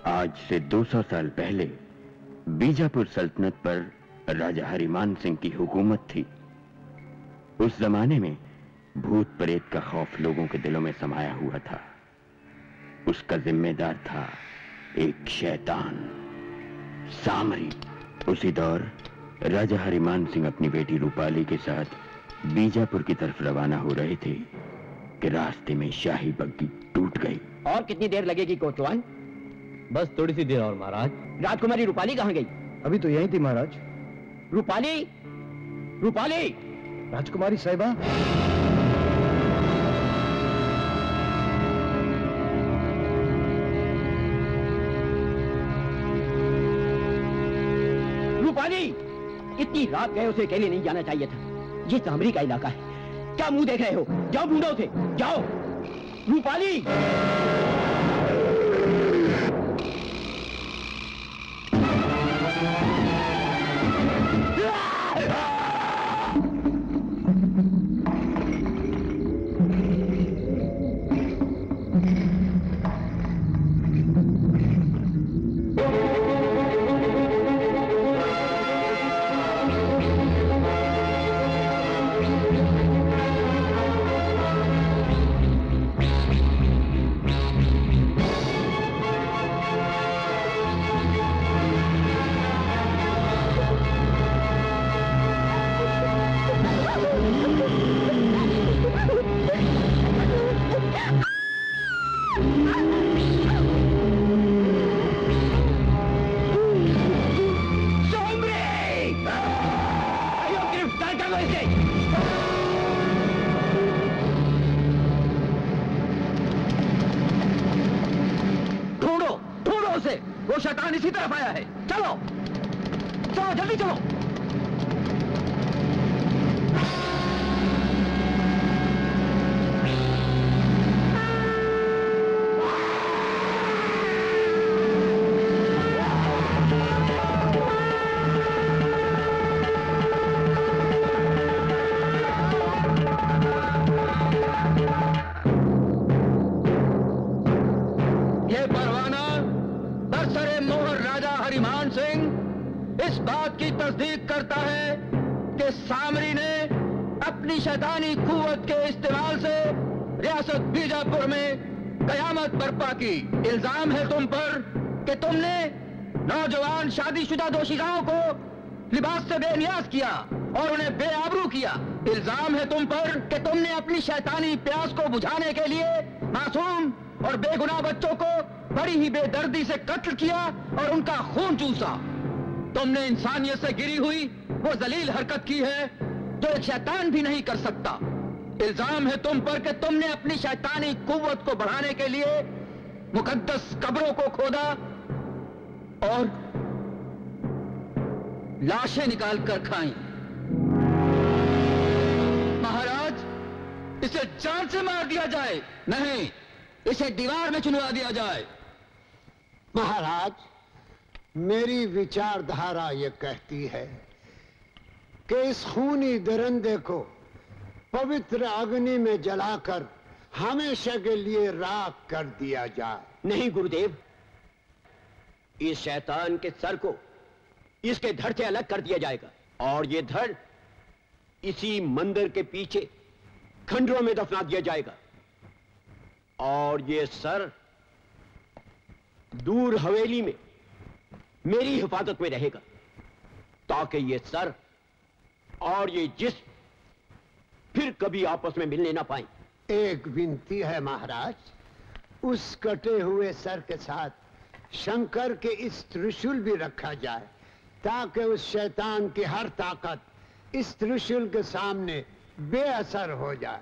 आज से 200 साल पहले बीजापुर सल्तनत पर राजा हरिमान सिंह की हुकूमत थी। उस जमाने में भूत प्रेत का खौफ लोगों के दिलों में समाया हुआ था। उसका जिम्मेदार था एक शैतान, सामरी। उसी दौर राजा हरिमान सिंह अपनी बेटी रूपाली के साथ बीजापुर की तरफ रवाना हो रहे थे कि रास्ते में शाही बग्गी टूट गई। और कितनी देर लगेगी कोतवाल? बस थोड़ी सी देर और महाराज। राजकुमारी रूपाली कहाँ गई? अभी तो यहीं थी महाराज। रूपाली, रूपाली! राजकुमारी साहिबा। रूपाली! इतनी रात गए, उसे अकेले नहीं जाना चाहिए था। ये सामरी का इलाका है। क्या मुंह देख रहे हो? जाओ ढूंढो उसे, जाओ। रूपाली! वो शैतान इसी तरफ आया है। चलो चलो, जल्दी चलो। इस बात की तस्दीक करता है कि सामरी ने अपनी शैतानी कुव्वत के इस्तेमाल से रियासत बीजापुर में कयामत बर्पा की। इल्जाम है तुम पर कि तुमने नौजवान शादीशुदा दोषिताओं को लिबास से बेनियाज किया और उन्हें बेआबरू किया। इल्जाम है तुम पर कि तुमने अपनी शैतानी प्यास को बुझाने के लिए मासूम और बेगुनाह बच्चों को बड़ी ही बेदर्दी से कत्ल किया और उनका खून चूसा। तुमने इंसानियत से गिरी हुई वो जलील हरकत की है जो एक शैतान भी नहीं कर सकता। इल्जाम है तुम पर कि तुमने अपनी शैतानी कुव्वत को बढ़ाने के लिए मुकद्दस कब्रों को खोदा और लाशें निकालकर खाई। महाराज, इसे जान से मार दिया जाए। नहीं, इसे दीवार में चुनवा दिया जाए। महाराज, मेरी विचारधारा ये कहती है कि इस खूनी दरिंदे को पवित्र अग्नि में जलाकर हमेशा के लिए राख कर दिया जाए। नहीं गुरुदेव, इस शैतान के सर को इसके धड़ से अलग कर दिया जाएगा और ये धड़ इसी मंदिर के पीछे खंडरों में दफना दिया जाएगा और ये सर दूर हवेली में मेरी हिफाजत में रहेगा ताकि ये सर और ये जिस्म फिर कभी आपस में मिलने ना पाए। एक विनती है महाराज, उस कटे हुए सर के साथ शंकर के इस त्रिशूल भी रखा जाए ताकि उस शैतान की हर ताकत इस त्रिशूल के सामने बेअसर हो जाए।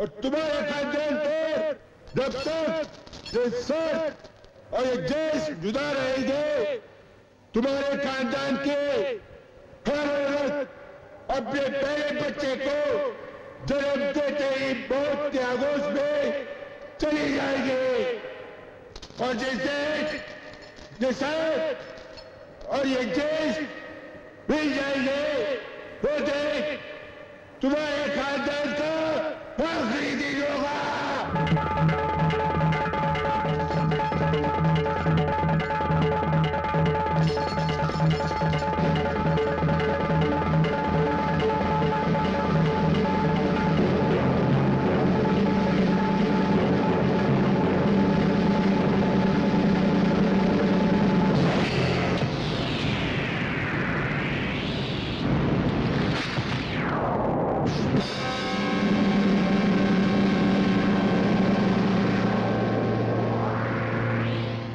और तुम्हारे खानदान पर जब तक ये सर और ये देश जुदा रहेंगे, तुम्हारे खानदान के हर औरत अपने पहले बच्चे को जन्म देते ही मौत के आगोश में चली जाएगी। और ये सर और ये देश मिल जाएंगे, वो देश तुम्हारे खानदान का आखिरी दिन होगा।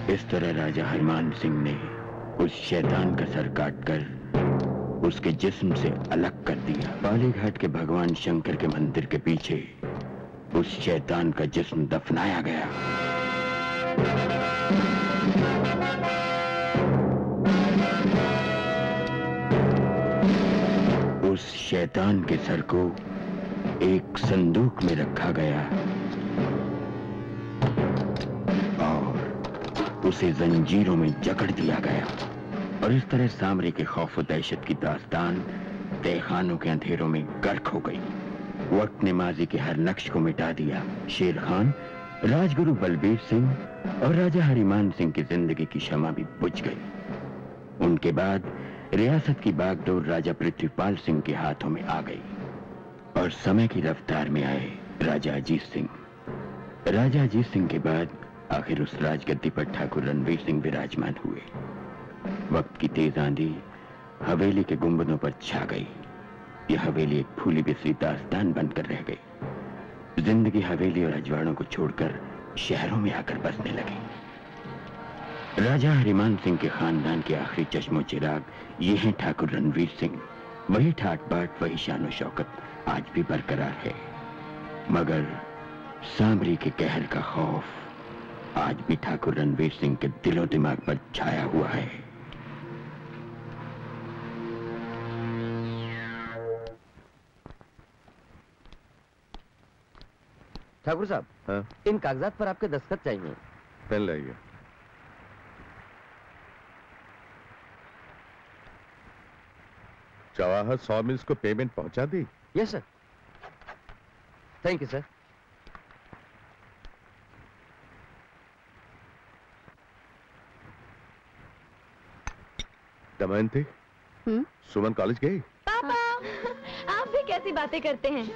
इस तरह राजा हरमान सिंह ने उस शैतान का सर काटकर उसके जिस्म से अलग कर दिया। बालीघाट के भगवान शंकर के मंदिर के पीछे उस शैतान का जिस्म दफनाया गया। उस शैतान के सर को एक संदूक में रखा गया उसे जंजीरों में जकड़ दिया गया। और इस तरह सामरी के खौफ और दहशत की दास्तान तहखानों के अंधेरों में गर्क हो गई। वक्त ने माजी के हर नक्श को मिटा दिया। शेर खान, राजगुरु बलबीर सिंह और राजा हरिमान सिंह की जिंदगी की शमा भी बुझ गई। उनके बाद रियासत की बागडोर राजा पृथ्वीपाल सिंह के हाथों में आ गई और समय की रफ्तार में आए राजा अजीत सिंह। राजा अजीत सिंह के बाद आखिर उस राजगद्दी पर ठाकुर रणवीर सिंह विराजमान हुए। वक्त की तेज आंधी हवेली के गुंबदों पर छा गई। यह हवेली एक भूली बिसरी दास्तान बनकर रह गई। जिंदगी हवेली और अजवाड़ों को छोड़कर शहरों में आकर बसने लगी। राजा हरिमान सिंह के खानदान के आखिरी चश्मो चिराग ये हैं ठाकुर रणवीर सिंह। वही ठाट बाट, वही शानो शौकत आज भी बरकरार है, मगर सामरी के कहर का खौफ आज भी ठाकुर रणवीर सिंह के दिलो दिमाग पर छाया हुआ है। ठाकुर साहब, हाँ? इन कागजात पर आपके दस्तखत चाहिए। पेन लाइए। जवाहर सॉमिल्स को पेमेंट पहुंचा दी? Yes sir. Thank you sir. Damayanti, Suman college गई? पापा, आप भी कैसी बातें करते हैं?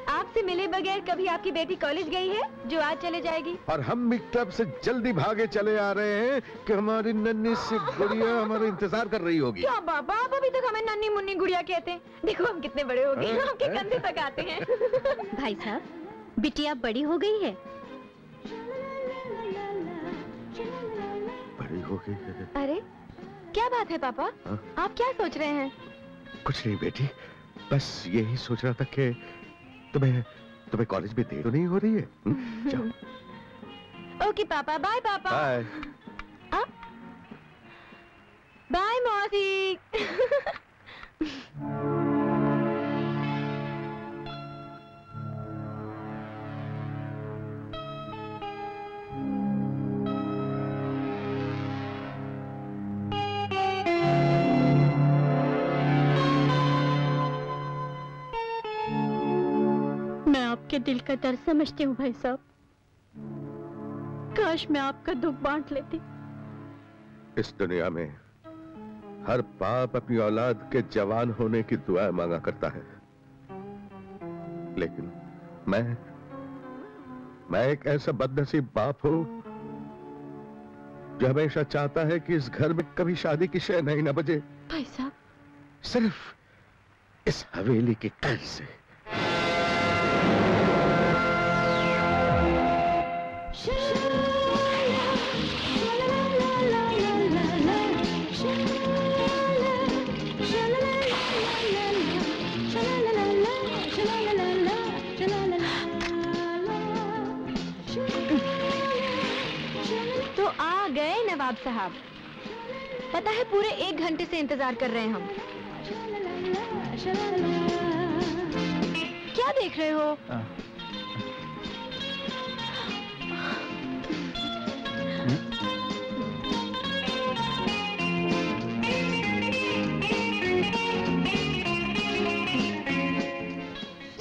आपसे मिले बगैर कभी आपकी बेटी कॉलेज गई है जो आज चले जाएगी? और हम भी क्लब से जल्दी भागे चले आ रहे हैं कि हमारी नन्ही सी गुड़िया हमारा इंतजार कर रही होगी। क्या बाबा, आप अभी तक हमें नन्ही मुन्नी गुड़िया कहते हैं। देखो हम कितने बड़े हो गए, आपके कंधे तक आते हैं। भाई साहब, बिटिया बड़ी हो गई है। बड़ी हो गई है? अरे क्या बात है पापा? आप क्या सोच रहे हैं? कुछ नहीं बेटी, बस यही सोच रहा था कि तुम्हें कॉलेज में देर तो नहीं हो रही है? जाओ। ओके पापा, बाय पापा। बाय। बाय मौसी। आपके दिल का दर्द समझती हूँ भाई साहब। काश मैं आपका दुख बांट लेती। इस दुनिया में हर बाप अपनी औलाद के जवान होने की दुआ मांगा करता है, लेकिन मैं एक ऐसा बदनसीब बाप हूं जो हमेशा चाहता है कि इस घर में कभी शादी की शहनाई ना बजे। भाई साहब, सिर्फ इस हवेली के कर्ज से। नवाब साहब, पता है पूरे 1 घंटे से इंतजार कर रहे हैं हम। क्या देख रहे हो?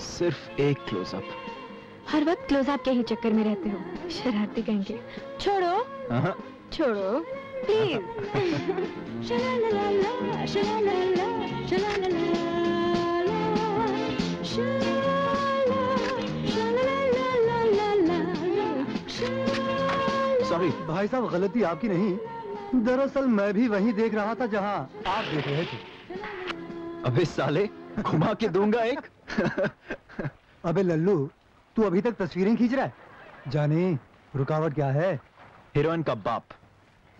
सिर्फ एक क्लोजअप। हर वक्त क्लोजअप के ही चक्कर में रहते हो, शरारती कहेंगे। छोड़ो छोड़ो प्लीज। सॉरी भाई साहब, गलती आपकी नहीं, दरअसल मैं भी वहीं देख रहा था जहां आप देख रहे थे। अबे साले, घुमा के दूंगा एक। अबे लल्लू, तू अभी तक तस्वीरें खींच रहा है? जाने रुकावट क्या है? हीरोइन का बाप।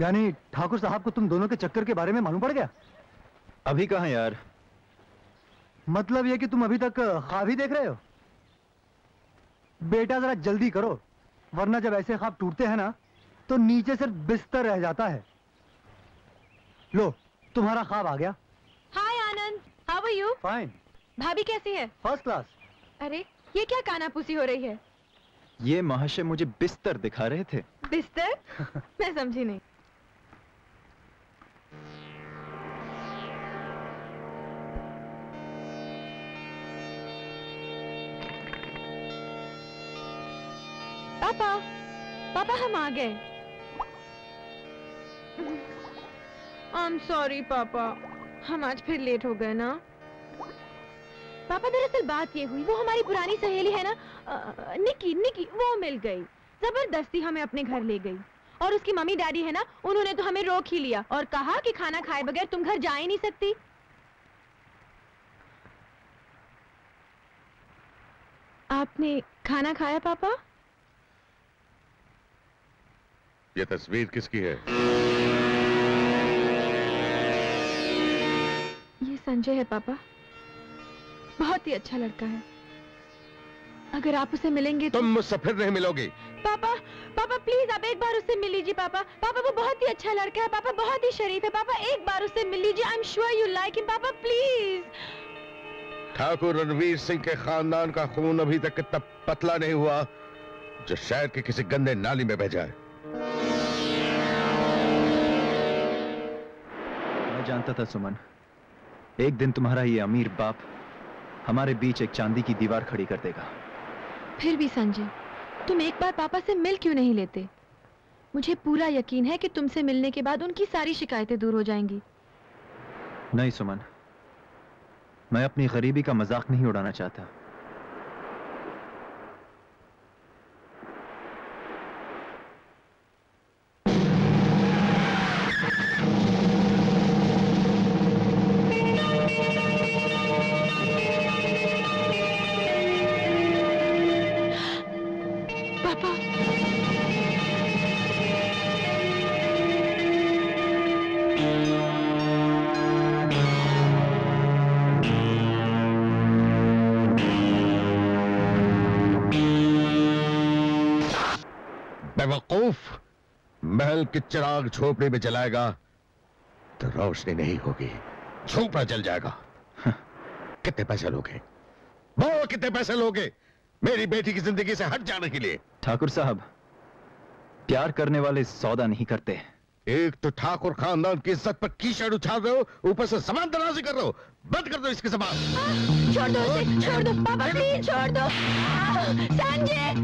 यानी ठाकुर साहब को तुम दोनों के चक्कर के बारे में मालूम पड़ गया? अभी कहाँ यार। मतलब ये कि तुम अभी तक ख्वाब ही देख रहे हो? बेटा जरा जल्दी करो, वरना जब ऐसे ख्वाब टूटते हैं ना तो नीचे सिर्फ बिस्तर रह जाता है। लो, तुम्हारा ख्वाब आ गया। हाय आनंद, हाउ आर यू? फाइन। भाभी कैसी है? First class. अरे ये क्या कानापुसी हो रही है? ये महाशय मुझे बिस्तर दिखा रहे थे। बिस्तर? मैं समझी नहीं। पापा, पापा हम आ गए। आई एम सॉरी पापा, हम आज फिर लेट हो गए ना। पापा दरअसल बात ये हुई, वो हमारी पुरानी सहेली है ना निकी, वो मिल गई। जबरदस्ती हमें अपने घर ले गई। और उसकी मम्मी डैडी है ना, उन्होंने तो हमें रोक ही लिया और कहा कि खाना खाए बगैर तुम घर जा ही नहीं सकती। आपने खाना खाया पापा? ये तस्वीर किसकी है? ये संजय है पापा, बहुत ही अच्छा लड़का है। अगर आप उसे मिलेंगे तो... तुम मुझसे फिर नहीं मिलोगी। पापा, पापा प्लीज आप एक बार उससे मिल लीजिए पापा। पापा वो बहुत ही अच्छा लड़का है पापा, बहुत ही शरीफ है पापा, एक बार उससे मिल लीजिए। I am sure you like him पापा, प्लीज। ठाकुर रणवीर सिंह के खानदान का खून अभी तक इतना पतला नहीं हुआ जो शहर के किसी गंदे नाली में बह जाए। मैं जानता था सुमन, एक दिन तुम्हारा ये अमीर बाप हमारे बीच एक चांदी की दीवार खड़ी कर देगा। फिर भी संजय, तुम एक बार पापा से मिल क्यों नहीं लेते? मुझे पूरा यकीन है कि तुमसे मिलने के बाद उनकी सारी शिकायतें दूर हो जाएंगी। नहीं सुमन, मैं अपनी गरीबी का मजाक नहीं उड़ाना चाहता। बेवकूफ, महल के चिराग झोपड़ी में जलाएगा तो रोशनी नहीं होगी, झोपड़ा जल जाएगा। कितने पैसे लोगे? वो कितने पैसे लोगे मेरी बेटी की जिंदगी से हट जाने के लिए? ठाकुर साहब, प्यार करने वाले सौदा नहीं करते। एक तो ठाकुर खानदान की इज्जत पर कीचड़ उछाल रहे हो, ऊपर से जबान दराजी कर रहे हो। बंद कर दो इसकी जबान। छोड़ दो उसे, छोड़ दो पापा, प्लीज छोड़ दो। संजय,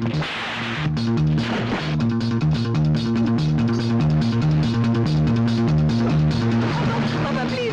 पापा प्लीज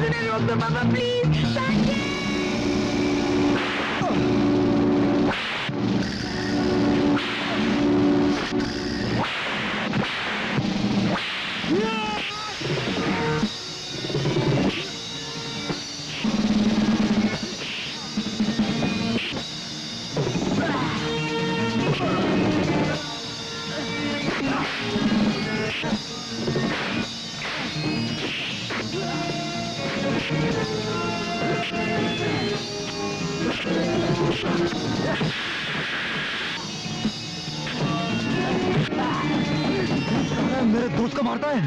को मारता है।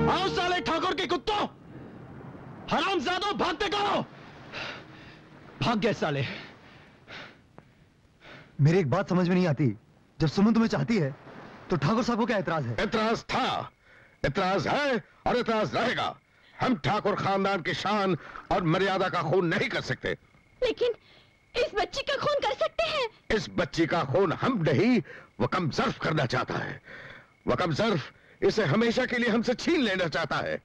आओ साले ठाकुर के कुत्तों, हरामजादों, भागते कहो। भाग गए साले। मेरी एक बात समझ में नहीं आती, जब सुमन तुम्हें चाहती है तो ठाकुर साहब को क्या एतराज है? एतराज था, एतराज है और एतराज रहेगा। हम ठाकुर खानदान की शान और मर्यादा का खून नहीं कर सकते। लेकिन इस बच्ची का खून कर सकते हैं। इस बच्ची का खून हम नहीं, वकम ज़र्फ करना चाहता है। वकम ज़र्फ इसे हमेशा के लिए हमसे छीन लेना चाहता है,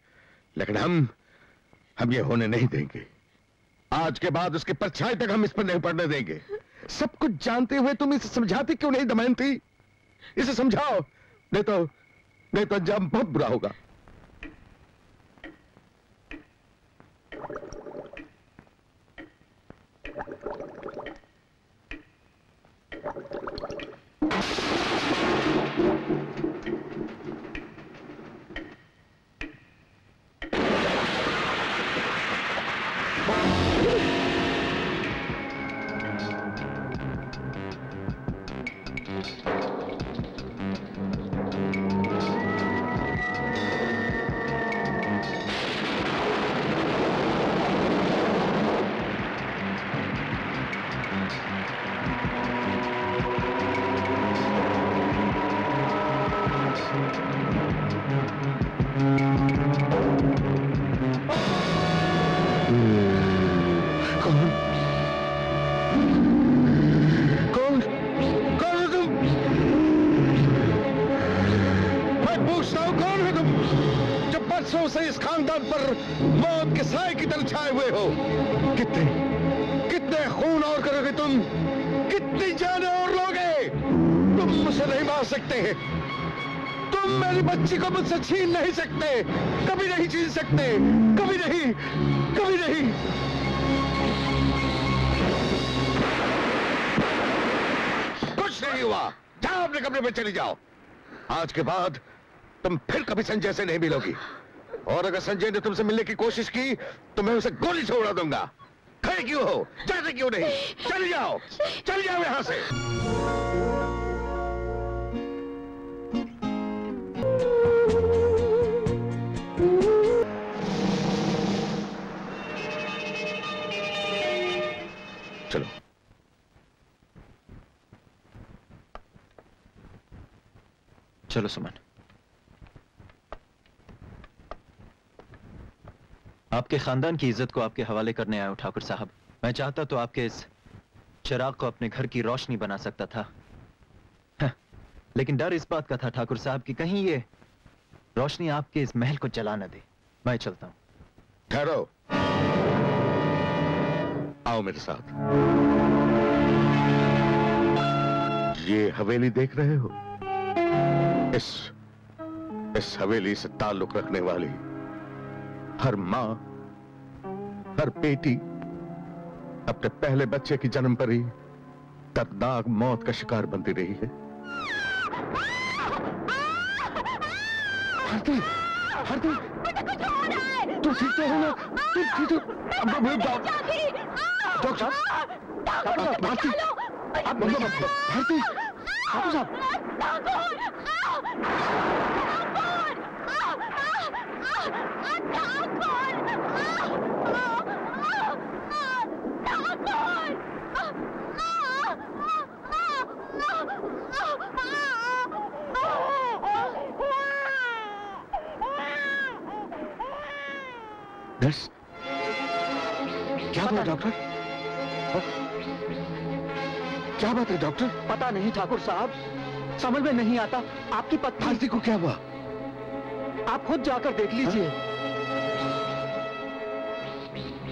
लेकिन हम ये होने नहीं देंगे। आज के बाद उसकी परछाई तक हम इस पर नहीं पड़ने देंगे। सब कुछ जानते हुए तुम इसे समझाती क्यों नहीं दमयंती? इसे समझाओ, नहीं तो अंजाम बहुत बुरा होगा। से इस खानदान पर मौत के साए की तरह छाए हुए हो। कितने खून और करोगे तुम? कितनी जानें और लोगे? तुम मुझसे नहीं मार सकते। तुम मेरी बच्ची को मुझसे छीन नहीं सकते, कभी नहीं छीन सकते, कभी नहीं, कभी नहीं। कुछ नहीं हुआ, जाओ अपने कमरे में चली जाओ। आज के बाद तुम फिर कभी संजय से नहीं मिलोगी, और अगर संजय ने तुमसे मिलने की कोशिश की तो मैं उसे गोली से उड़ा दूंगा। खड़े क्यों हो? जाते क्यों नहीं? चल जाओ यहां से। चलो। चलो सुमन, आपके खानदान की इज्जत को आपके हवाले करने आया हूं ठाकुर साहब। मैं चाहता तो आपके इस चिराग को अपने घर की रोशनी बना सकता था, लेकिन डर इस बात का था ठाकुर साहब कि कहीं ये रोशनी आपके इस महल को जला न दे। मैं चलता हूं। ठहरो, आओ मेरे साथ। ये हवेली देख रहे हो? इस हवेली से ताल्लुक रखने वाली हर मां, हर बेटी अपने पहले बच्चे की जन्म पर ही दर्दनाक मौत का शिकार बनती रही है। भारती, भारती, तू ठीक तो हो ना? तू ठीक तो? डॉक्टर साहब, भारती, आप बोलो मत। भारती, डॉक्टर साहब, नर्स, क्या बात है डॉक्टर? क्या बात है डॉक्टर? पता नहीं ठाकुर साहब, समझ में नहीं आता। आपकी पत्नी भारती को क्या हुआ? आप खुद जाकर देख लीजिए।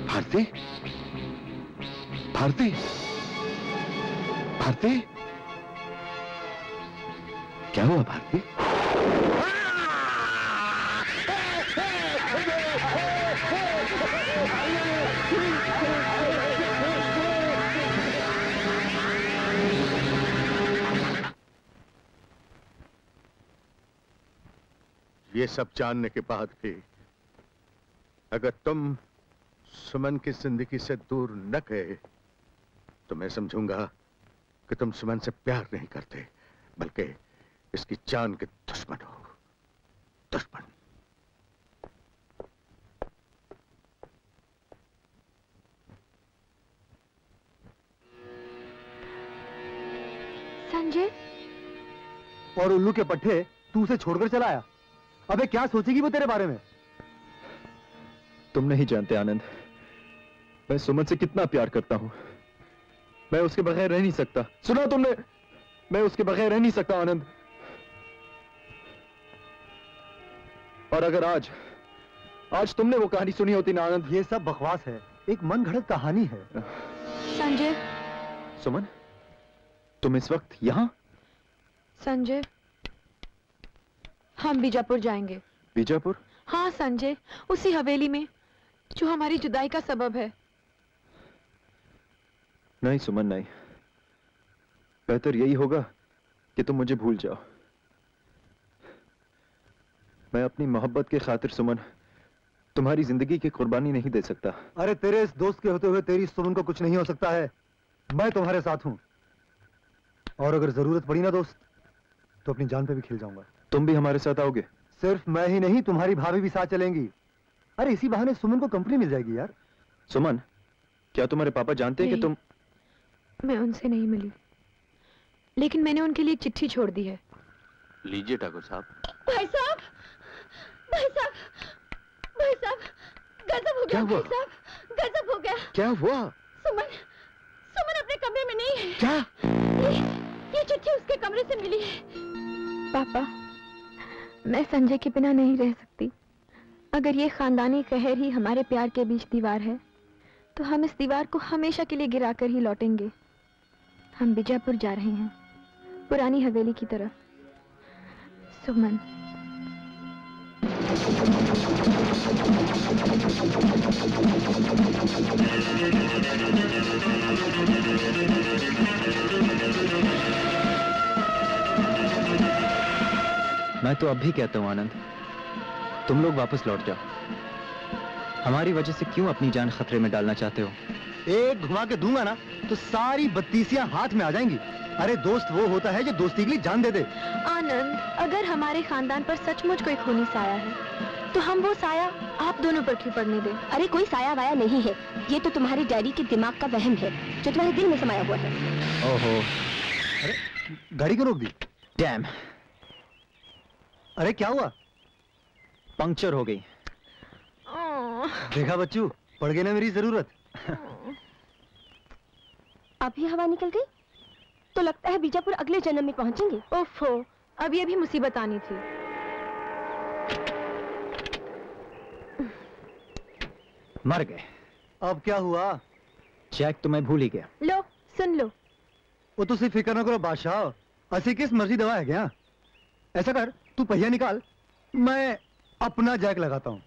भारती, भारती, भारती, क्या हुआ भारती? ये सब जानने के बाद भी अगर तुम सुमन की जिंदगी से दूर न गए तो मैं समझूंगा कि तुम सुमन से प्यार नहीं करते, बल्कि इसकी जान के दुश्मन हो। दुश्मन। संजय। और उल्लू के पट्टे तू उसे छोड़कर चला आया। अबे क्या सोचेगी वो तेरे बारे में? तुम नहीं जानते आनंद, मैं सुमन से कितना प्यार करता हूं। मैं उसके बगैर रह नहीं सकता। सुना तुमने? मैं उसके बगैर रह नहीं सकता आनंद। और अगर आज तुमने वो कहानी सुनी होती ना आनंद। ये सब बकवास है, एक मन घड़त कहानी है। संजय। सुमन, तुम इस वक्त यहां? संजय, हम बीजापुर जाएंगे। बीजापुर? हाँ संजय, उसी हवेली में जो हमारी जुदाई का सबब है। नहीं सुमन, नहीं। बेहतर यही होगा कि तुम मुझे भूल जाओ। मैं अपनी मोहब्बत के खातिर सुमन तुम्हारी जिंदगी की कुर्बानी नहीं दे सकता। अरे तेरे इस दोस्त के होते हुए तेरी सुमन को कुछ नहीं हो सकता है। मैं तुम्हारे साथ हूं, और अगर जरूरत पड़ी ना दोस्त, तो अपनी जान पे भी खेल जाऊंगा। तुम भी हमारे साथ आओगे? सिर्फ मैं ही नहीं, तुम्हारी भाभी भी साथ चलेंगी। अरे इसी बहाने सुमन को कंपनी मिल जाएगी यार। सुमन, क्या तुम्हारे पापा जानते हैं कि तुम? मैं उनसे नहीं मिली, लेकिन मैंने उनके लिए एक चिट्ठी छोड़ दी है। लीजिए ठाकुर साहब। भाई साहब, भाई साहब, भाई साहब, गजब हो गया। भाई साहब, गजब हो गया। क्या हुआ? सुमन, सुमन अपने कमरे में नहीं है। क्या? ये चिट्ठी उसके कमरे से मिली है। पापा, मैं संजय के बिना नहीं रह सकती। अगर ये खानदानी कहर ही हमारे प्यार के बीच दीवार है, तो हम इस दीवार को हमेशा के लिए गिराकर ही लौटेंगे। हम बीजापुर जा रहे हैं, पुरानी हवेली की तरफ। सुमन। मैं तो अब भी कहता हूं आनंद, तुम लोग वापस लौट जाओ। हमारी वजह से क्यों अपनी जान खतरे में डालना चाहते हो? एक घुमा के दूंगा ना तो सारी बत्तीसियां हाथ में आ जाएंगी। अरे दोस्त वो होता है जो दोस्ती के लिए जान दे दे। आनंद, अगर हमारे खानदान पर सचमुच कोई खूनी साया है, तो हम वो साया आप दोनों पर क्यों पड़ने दें? अरे कोई साया वाया नहीं है, ये तो तुम्हारी डैडी के दिमाग का वहम है जो तुम्हारे दिल में समाया हुआ है। ओहो, अरे गाड़ी क्यों रोक दी? डैम। अरे क्या हुआ? पंक्चर हो गई। देखा बच्चू, पड़ गई ना मेरी जरूरत। अभी हवा निकल गई तो लगता है बीजापुर अगले जन्म में पहुंचेंगे। ओफो, अब ये भी मुसीबत आनी थी। मर गए। अब क्या हुआ? चेक तो मैं भूल ही गया। लो, सुन लो। वो तो सिर्फ फिक्र न करो बादशाह, ऐसी किस मर्जी दवा है क्या? ऐसा कर, तू पहिया निकाल, मैं अपना जैक लगाता हूँ।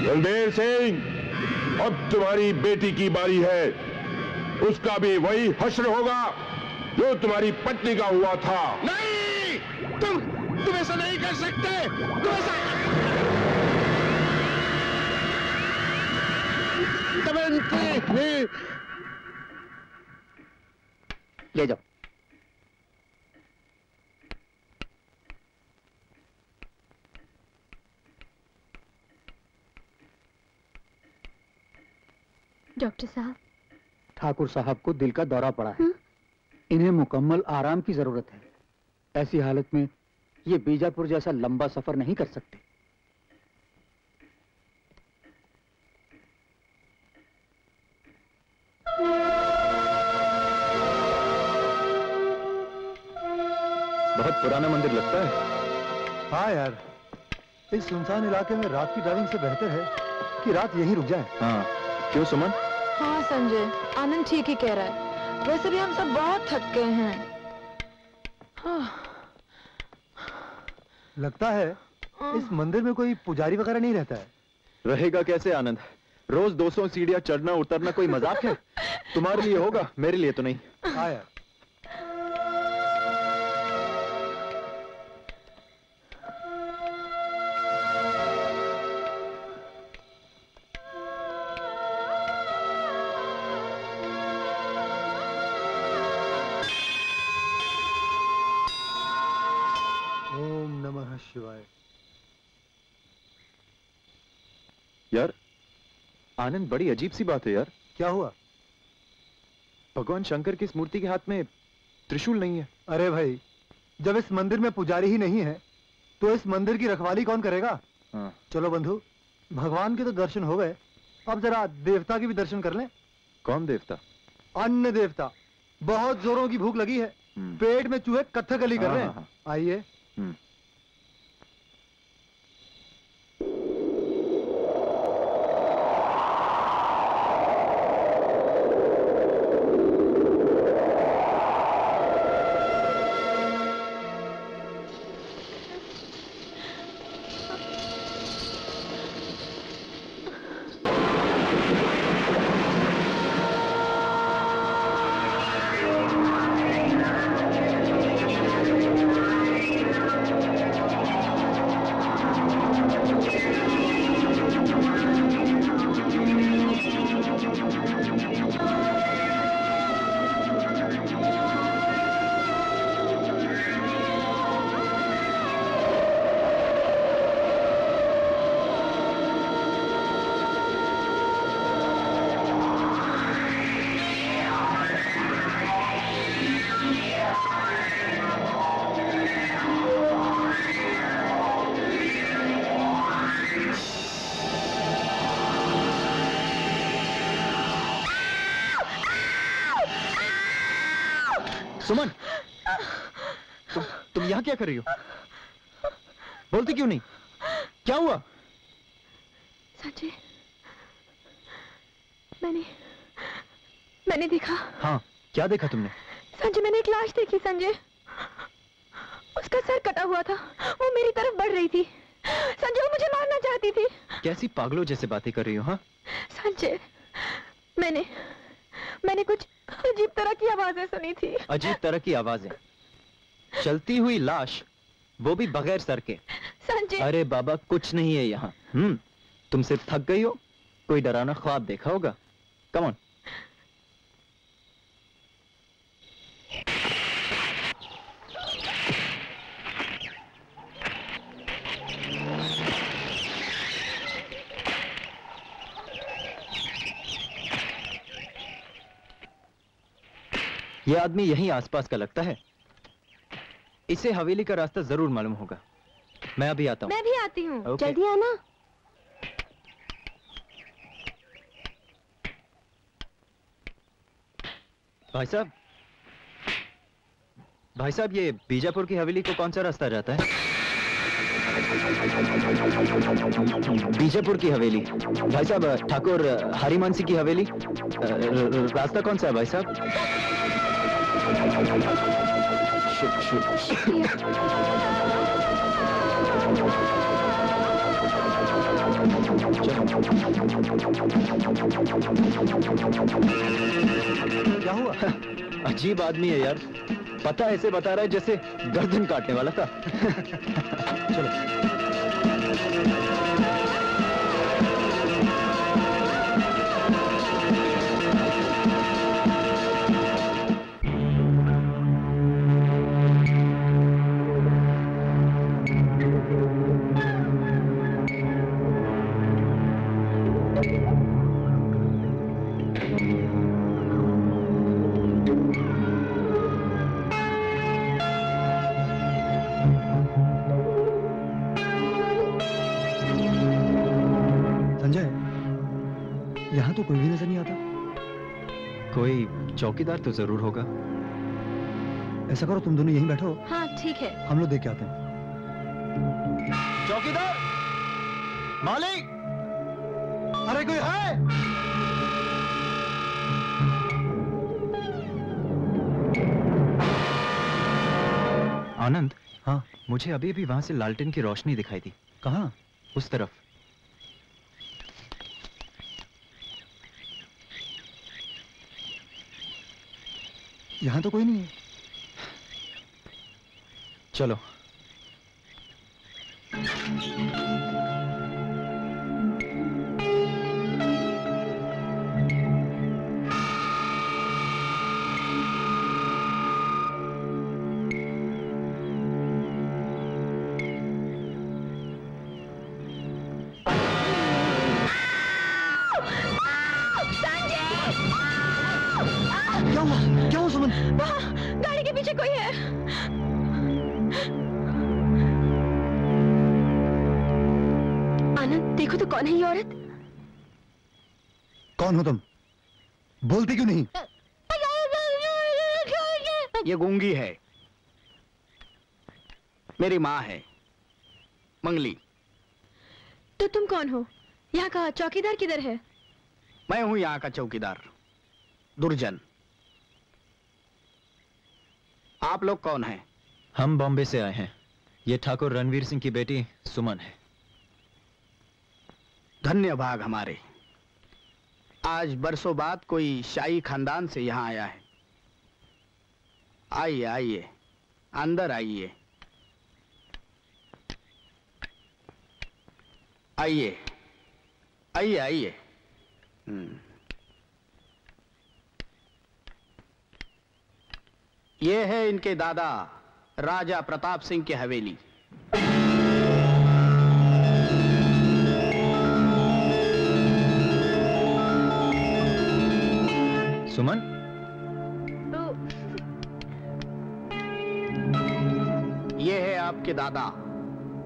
बलदेव सिंह, अब तुम्हारी बेटी की बारी है। उसका भी वही हश्र होगा जो तुम्हारी पत्नी का हुआ था। नहीं, तुम ऐसा नहीं कर सकते। तुम ऐसा दमयंती। ले जाओ। डॉक्टर साहब, ठाकुर साहब को दिल का दौरा पड़ा है। इन्हें मुकम्मल आराम की जरूरत है। ऐसी हालत में ये बीजापुर जैसा लंबा सफर नहीं कर सकते। बहुत पुराना मंदिर लगता है। हाँ यार, इस सुनसान इलाके में रात की ड्राइविंग से बेहतर है कि रात यहीं रुक जाए। हाँ, क्यों सुमन? हाँ संजय, आनंद ठीक ही कह रहा है। वैसे भी हम सब बहुत थक गए हैं। लगता है इस मंदिर में कोई पुजारी वगैरह नहीं रहता है। रहेगा कैसे आनंद? रोज 200 सीढ़ियां चढ़ना उतरना कोई मजाक है? तुम्हारे लिए होगा, मेरे लिए तो नहीं। हाँ यार। शिवाय। यार आनंद, बड़ी अजीब सी बात है यार। क्या हुआ? भगवान शंकर की इस मूर्ति के हाथ में त्रिशूल नहीं है। अरे भाई, जब इस मंदिर में पुजारी ही नहीं है तो इस मंदिर की रखवाली कौन करेगा? हाँ। चलो बंधु, भगवान के तो दर्शन हो गए, अब जरा देवता के भी दर्शन कर लें। कौन देवता? अन्न देवता। बहुत जोरों की भूख लगी है, पेट में चूहे कथकली कर रहे हैं। आइए। सुमन, तुम यहाँ क्या कर रही हो? बोलती क्यों नहीं? क्या हुआ? संजय, मैंने देखा। हाँ, क्या देखा तुमने? संजय, मैंने एक लाश देखी। संजय, उसका सर कटा हुआ था, वो मेरी तरफ बढ़ रही थी। संजय, वो मुझे मारना चाहती थी। कैसी पागलों जैसे बातें कर रही हो? हाँ संजय, मैंने कुछ अजीब तरह की आवाजें सुनी थी। अजीब तरह की आवाजें? चलती हुई लाश, वो भी बगैर सर के? संजय, अरे बाबा, कुछ नहीं है यहाँ। तुम सिर्फ थक गई हो, कोई डरावना ख्वाब देखा होगा। Come on. ये आदमी यहीं आसपास का लगता है। इसे हवेली का रास्ता जरूर मालूम होगा। मैं अभी आता हूँ। मैं भी आती हूँ। Okay. जल्दी आना। भाई साहब, ये बीजापुर की हवेली को कौन सा रास्ता जाता है? बीजापुर की हवेली? भाई साहब, ठाकुर हरिमानसी की हवेली, रास्ता कौन सा है भाई साहब? क्या हुआ? अजीब आदमी है यार, पता ऐसे बता रहा है जैसे गर्दन काटने वाला था। चलो। कोई भी नजर नहीं आता। कोई चौकीदार तो जरूर होगा। ऐसा करो, तुम दोनों यहीं बैठो। हाँ ठीक है। हम लोग देख के आते हैं। चौकीदार, मालिक, अरे कोई है? आनंद। हाँ, मुझे अभी भी वहां से लालटेन की रोशनी दिखाई दी। कहाँ? उस तरफ। यहाँ तो कोई नहीं है। चलो। क्या हुआ सुमन? वहाँ गाड़ी के पीछे कोई है। आनंद देखो तो कौन है ये औरत? कौन हो तुम? बोलती क्यों नहीं? ये गूंगी है, मेरी माँ है, मंगली। तो तुम कौन हो? यहाँ का चौकीदार किधर है? मैं हूं यहाँ का चौकीदार, दुर्जन। आप लोग कौन हैं? हम बॉम्बे से आए हैं। ये ठाकुर रणवीर सिंह की बेटी सुमन है। धन्य भाग हमारे, आज बरसों बाद कोई शाही खानदान से यहाँ आया है। आइए आइए, अंदर आइए, आइए आइए आइए। ये है इनके दादा राजा प्रताप सिंह की हवेली। सुमन, ये है आपके दादा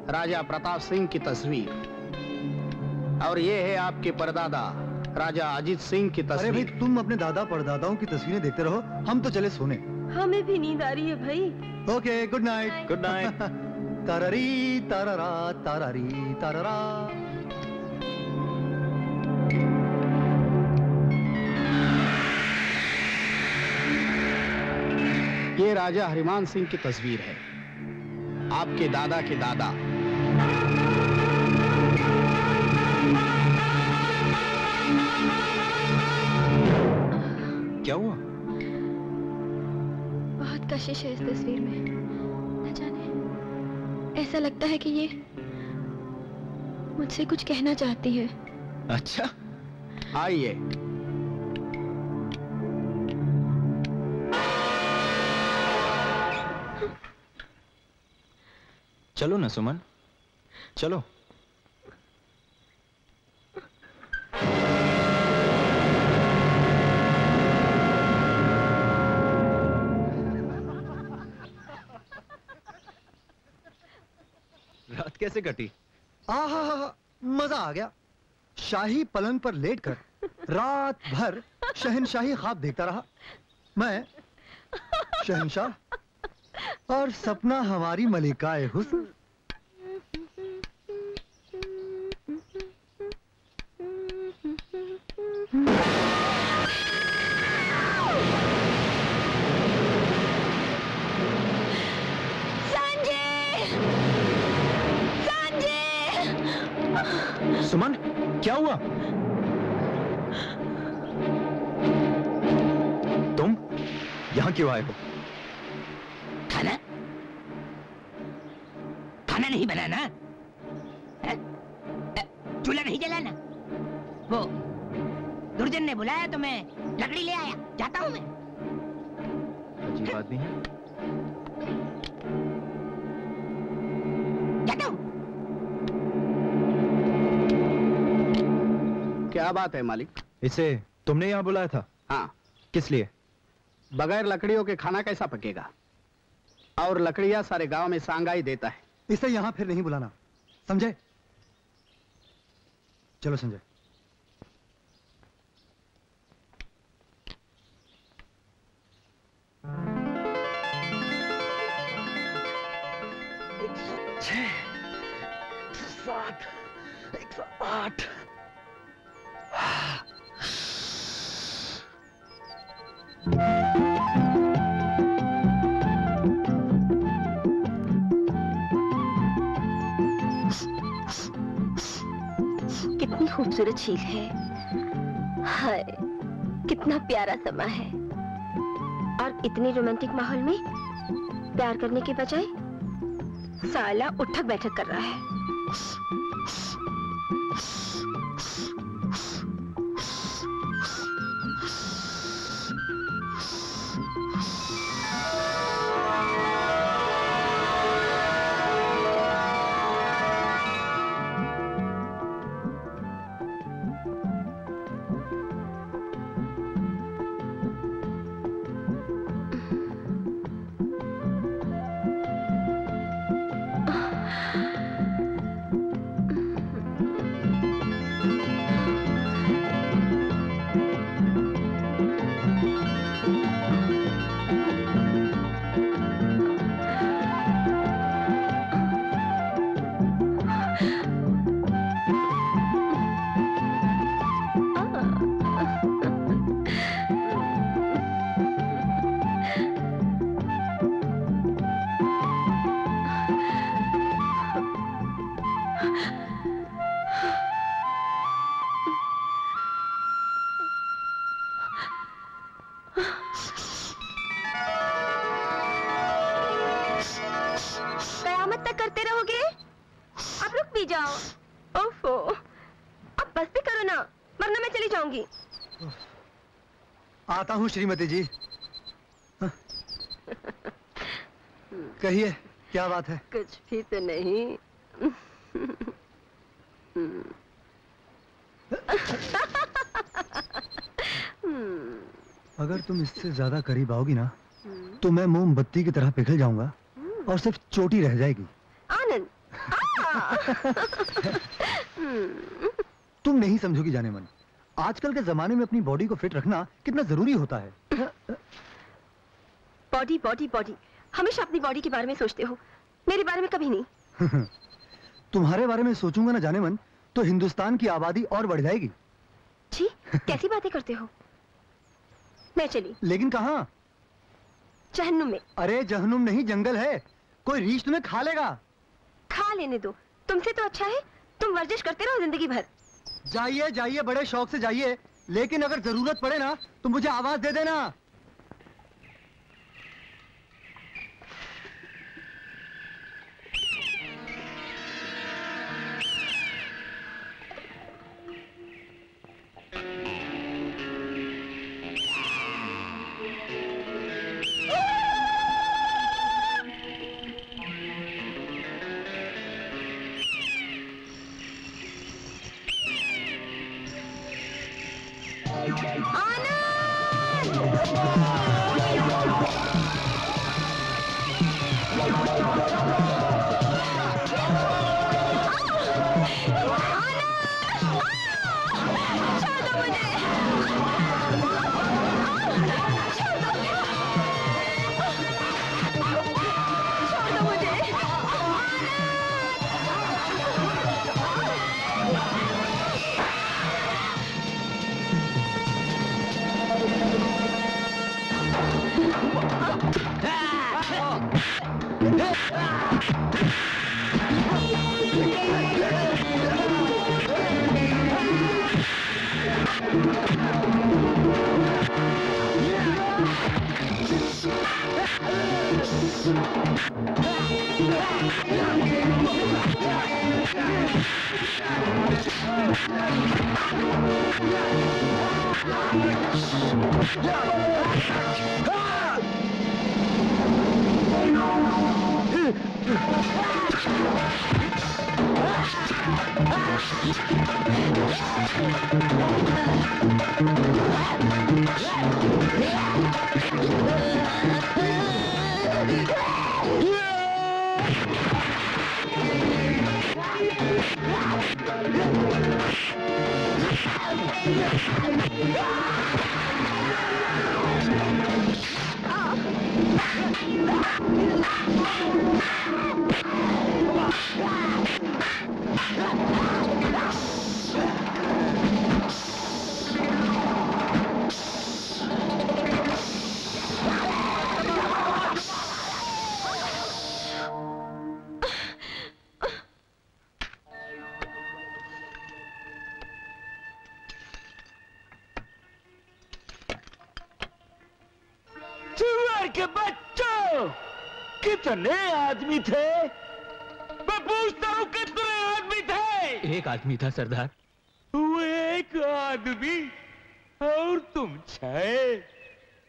राजा प्रताप सिंह की तस्वीर, और ये है आपके परदादा राजा अजीत सिंह की तस्वीर। अरे भाई, तुम अपने दादा परदादाओं की तस्वीरें देखते रहो, हम तो चले सोने। हमें भी नींद आ रही है भाई। Okay, good night. Good night. तारारी तारारा तारारी तारारा। ये राजा हरिमान सिंह की तस्वीर है, आपके दादा के दादा। क्या हुआ? बहुत कशिश है इस तस्वीर में, न जाने ऐसा लगता है कि ये मुझसे कुछ कहना चाहती है। अच्छा, आइए। चलो ना सुमन, चलो। रात कैसे कटी? आहा, मजा आ गया। शाही पलंग पर लेटकर रात भर शहनशाही ख्वाब देखता रहा मैं, शहनशाह, और सपना हमारी मलिकाए हुस्न। सुमन, क्या हुआ? तुम यहाँ क्यों आए हो? खाना खाना नहीं बनाना, चूल्हा नहीं जलाना। वो दुर्जन ने बुलाया तो मैं लकड़ी ले आया, जाता हूँ मैं। अजीब आदमी है। जाता हूँ। क्या बात है मालिक? इसे तुमने यहाँ बुलाया था? हाँ। किस लिए? बगैर लकड़ियों के खाना कैसा पकेगा? और लकड़ियां सारे गांव में सांगाई देता है। इसे यहाँ फिर नहीं बुलाना, समझे? चलो संजय। 6, 7, 108। कितनी खूबसूरत झील है, हाय कितना प्यारा समा है। और इतने रोमांटिक माहौल में प्यार करने के बजाय साला उठक बैठक कर रहा है। आता हूँ श्रीमती जी। कहिए क्या बात है? कुछ भी तो नहीं। अगर तुम इससे ज्यादा करीब आओगी ना तो मैं मोमबत्ती की तरह पिघल जाऊंगा और सिर्फ चोटी रह जाएगी। आनंद। तुम नहीं समझोगी जाने मन, आजकल के जमाने में अपनी बॉडी को फिट रखना कितना जरूरी होता है। बॉडी बॉडी बॉडी, हमेशा अपनी बॉडी के बारे में सोचते हो, मेरे बारे में कभी नहीं। तुम्हारे बारे में सोचूंगा ना जाने मन तो हिंदुस्तान की आबादी और बढ़ जाएगी। जी कैसी बातें करते हो। मैं चली। लेकिन कहाँ? जहन्नुम में। अरे जहन्नुम नहीं, जंगल है, कोई रीछ तुम्हें खा लेगा। खा लेने दो, तुमसे तो अच्छा है तुम वर्जिश करते रहो जिंदगी भर। जाइए जाइए, बड़े शौक से जाइए, लेकिन अगर जरूरत पड़े ना तो मुझे आवाज दे देना। के बच्चों, कितने आदमी थे? मैं पूछता हूँ कितने आदमी थे? एक आदमी था सरदार। वो एक आदमी और तुम 6,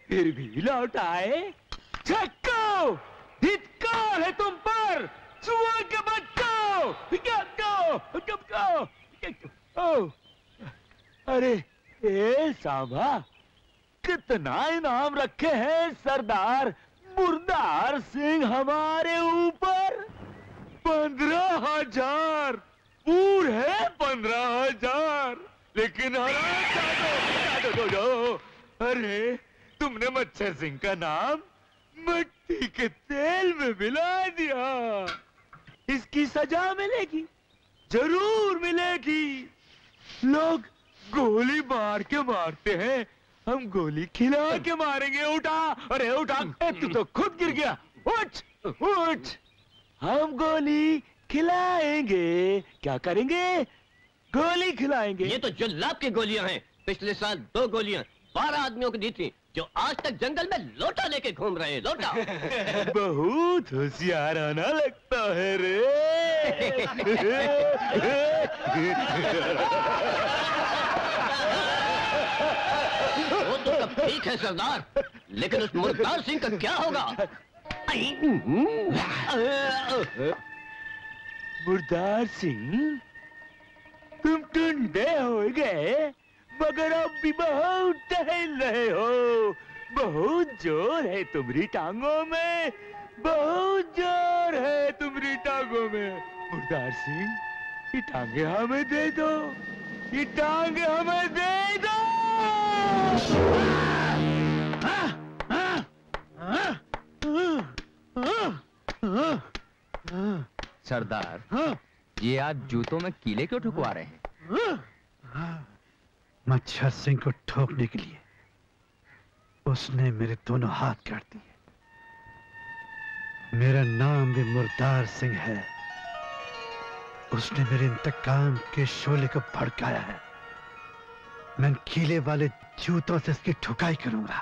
फिर भी लौट आए? छक्को, धिक्कार है तुम पर, सुअर के बच्चों! अरे ए सांबा, कितना इनाम रखे हैं सरदार मुर्दार सिंह हमारे ऊपर? 15,000 पूरे 15,000। लेकिन अरे तुमने मच्छर सिंह का नाम मिट्टी के तेल में मिला दिया। इसकी सजा मिलेगी, जरूर मिलेगी। लोग गोली मार के मारते हैं, हम गोली खिला के मारेंगे। उठा, अरे उठा, तू तो खुद गिर गया। उठ उठ, हम गोली खिलाएंगे। क्या करेंगे? गोली खिलाएंगे। ये तो जुल्लाब की गोलियां हैं। पिछले साल 2 गोलियां 12 आदमियों को दी थी, जो आज तक जंगल में लोटा लेके घूम रहे हैं। लोटा। बहुत होशियाराना लगता है रे। वो तो सब ठीक है सरदार, लेकिन उस मुर्दार सिंह का क्या होगा? मुर्दार सिंह, तुम टुंडे हो गए, मगर अब भी बहुत टहल रहे हो। बहुत जोर है तुम्हारी टांगों में, बहुत जोर है तुम्हारी टांगों में। मुर्दार सिंह, ये टांगे हमें दे दो, ये टांगे हमें दे दो। सरदार, ये आज जूतों में कीले क्यों ठुकवा रहे हैं? मच्छर सिंह को ठोकने के लिए उसने मेरे दोनों हाथ काट दिए। मेरा नाम भी मुर्दार सिंह है। उसने मेरे इंतकाम के शोले को भड़काया है। मैं कीले वाले जूतों से इसकी ठुकाई करूंगा।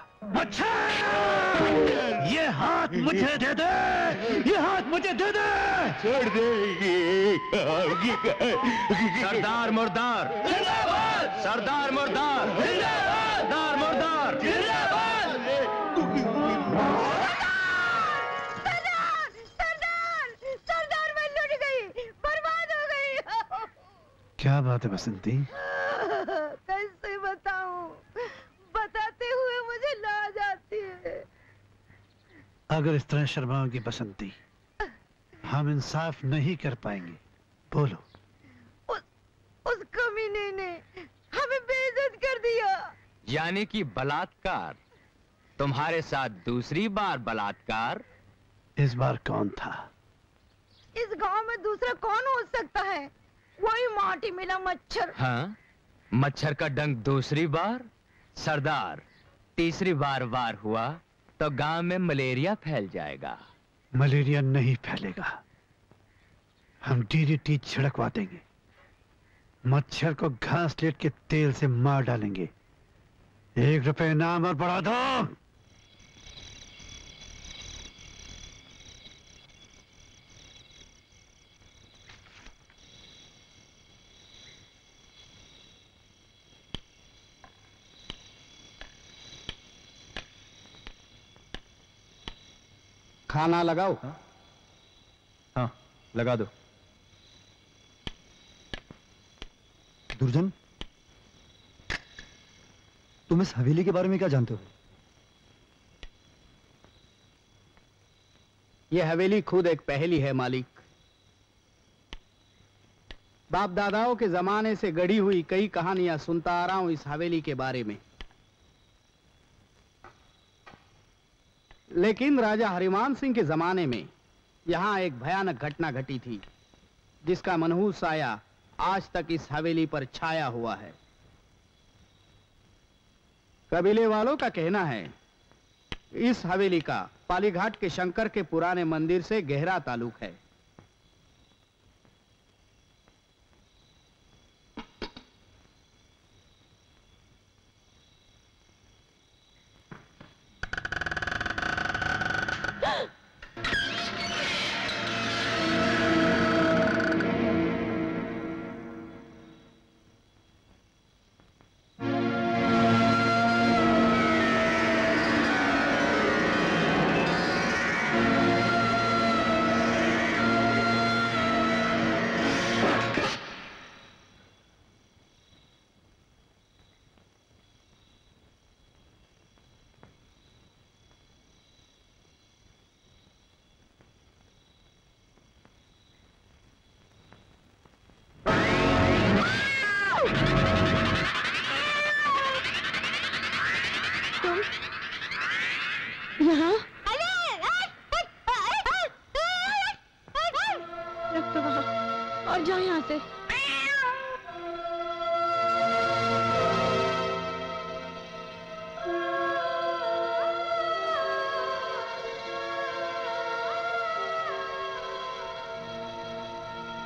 ये हाथ मुझे दे दे, ये हाथ मुझे दे दे। छोड़ देंगे। सरदार मुर्दार, सरदार मुर्दार, सरदार मुर्दार। सरदार मैं लुट गई, बर्बाद हो गई। क्या बात है बसंती? कैसे बताऊं? बताते हुए मुझे लाज आती है। अगर इस तरह शर्माओगी बसंती, हम इंसाफ नहीं कर पाएंगे। बोलो। उस कमीने ने हमें बेइज्जत कर दिया। यानी कि बलात्कार। तुम्हारे साथ दूसरी बार बलात्कार? इस बार कौन था? इस गांव में दूसरा कौन हो सकता है? वही माटी मिला मच्छर। हाँ, मच्छर का डंक दूसरी बार? सरदार, तीसरी बार वार हुआ तो गांव में मलेरिया फैल जाएगा। मलेरिया नहीं फैलेगा। हम डीडीटी छिड़कवा देंगे। मच्छर को घास लेट के तेल से मार डालेंगे। 1 रुपए इनाम और बढ़ा दो। खाना लगाओ। हाँ, लगा दो। दुर्जन, तुम इस हवेली के बारे में क्या जानते हो? यह हवेली खुद एक पहेली है मालिक। बाप दादाओं के जमाने से गढ़ी हुई कई कहानियां सुनता आ रहा हूं इस हवेली के बारे में। लेकिन राजा हरिमान सिंह के जमाने में यहाँ एक भयानक घटना घटी थी, जिसका मनहूस साया आज तक इस हवेली पर छाया हुआ है। कबीले वालों का कहना है इस हवेली का पालीघाट के शंकर के पुराने मंदिर से गहरा ताल्लुक है। यहाँ रख दो वहाँ और जाओ यहाँ से।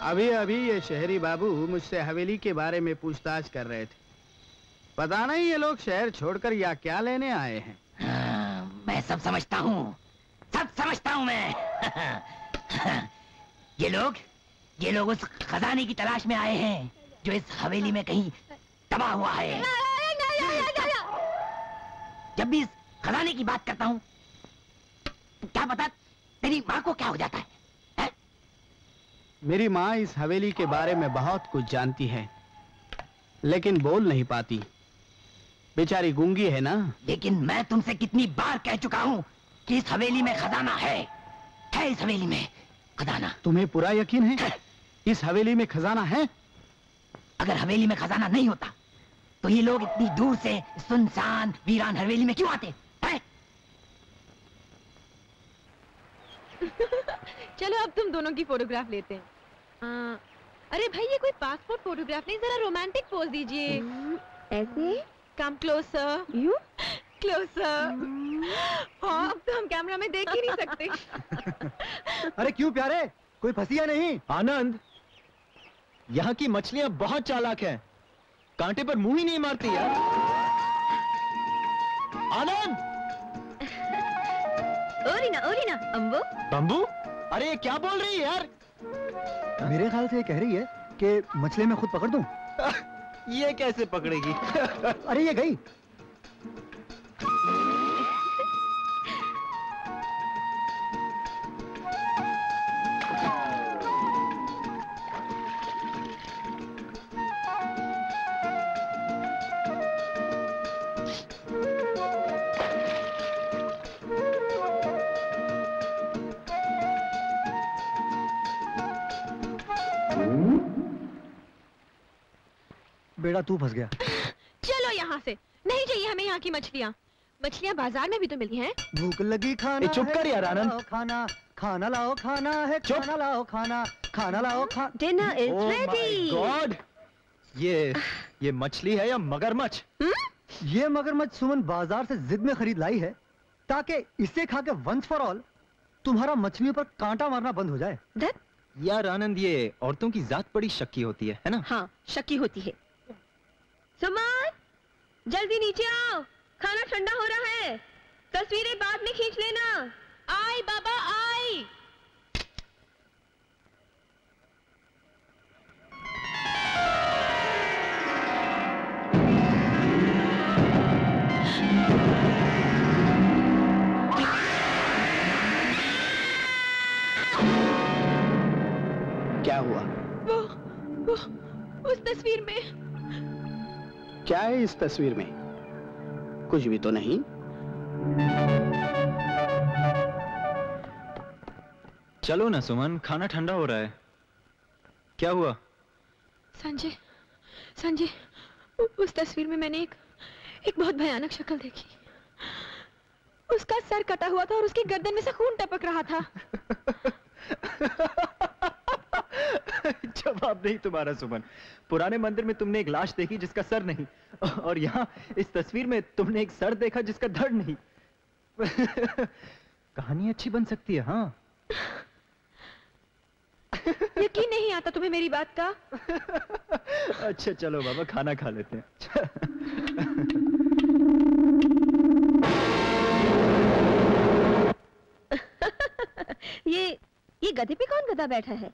अभी अभी ये शहरी बाबू मुझसे हवेली के बारे में पूछताछ कर रहे थे। पता नहीं ये लोग शहर छोड़कर या क्या लेने आए हैं। मैं सब समझता हूँ, सब समझता हूँ मैं। ये लोग उस खजाने की तलाश में आए हैं जो इस हवेली में कहीं दबा हुआ है। जब भी इस खजाने की बात करता हूँ, क्या पता तेरी माँ को क्या हो जाता है? मेरी माँ इस हवेली के बारे में बहुत कुछ जानती है, लेकिन बोल नहीं पाती। बेचारी गूंगी है ना। लेकिन मैं तुमसे कितनी बार कह चुका हूँ कि इस हवेली में खजाना है इस हवेली में खजाना। तुम्हें पूरा यकीन है इस हवेली में खजाना है? अगर हवेली में खजाना नहीं होता तो ये लोग इतनी दूर से सुनसान वीरान हवेली में क्यों आते हैं? चलो अब तुम दोनों की फोटोग्राफ लेते हैं। अरे भाई ये कोई पासपोर्ट फोटोग्राफ नहीं, जरा रोमांटिक पोज दीजिए। ऐसे? Come closer. You closure. हाँ अब तो हम कैमरा में देख ही नहीं सकते। अरे क्यों प्यारे, कोई फंसी है नहीं? आनंद, यहाँ की मछलियाँ बहुत चालाक हैं, कांटे पर मुंह ही नहीं मारती यार। आनंद! ओरिना अम्बू। बम्बू? अरे ये क्या बोल रही है यार? मेरे ख्याल से ये कह रही है कि मछली मैं खुद पकड़ दूं। ये कैसे पकड़ेगी? अरे ये गई। बेड़ा तू फंस गया। चलो यहाँ से, नहीं चाहिए हमें यहाँ की मछलियाँ। मछलियाँ बाजार में भी तो मिलती हैं। भूख लगी खाना। चुप कर यार आनंद। खाना खाना लाओ, खाना है खाना लाओ, खाना लाओ। Dinner is ready. गॉड, ये मछली है या मगरमच्छ? ये मगरमच्छ सुमन बाजार से जिद में खरीद लाई है ताकि इसे खा के वंस फॉर ऑल तुम्हारा मछलियों पर कांटा मारना बंद हो जाए। यार आनंद, ये औरतों की जात बड़ी शक्की होती है ना? हाँ, शक्की होती है। सुमन, जल्दी नीचे आओ, खाना ठंडा हो रहा है। तस्वीरें बाद में खींच लेना। आई बाबा आई। क्या हुआ? वो उस तस्वीर में। क्या है इस तस्वीर में? कुछ भी तो नहीं। चलो ना सुमन, खाना ठंडा हो रहा है। क्या हुआ? संजय, उस तस्वीर में मैंने एक बहुत भयानक शक्ल देखी। उसका सर कटा हुआ था और उसकी गर्दन में से खून टपक रहा था। जवाब नहीं तुम्हारा सुमन। पुराने मंदिर में तुमने एक लाश देखी जिसका सर नहीं, और यहाँ इस तस्वीर में तुमने एक सर देखा जिसका धड़ नहीं। कहानी अच्छी बन सकती है। हाँ, यकीन नहीं आता तुम्हें मेरी बात का? अच्छा चलो बाबा, खाना खा लेते हैं। ये गधे पे कौन गधा बैठा है?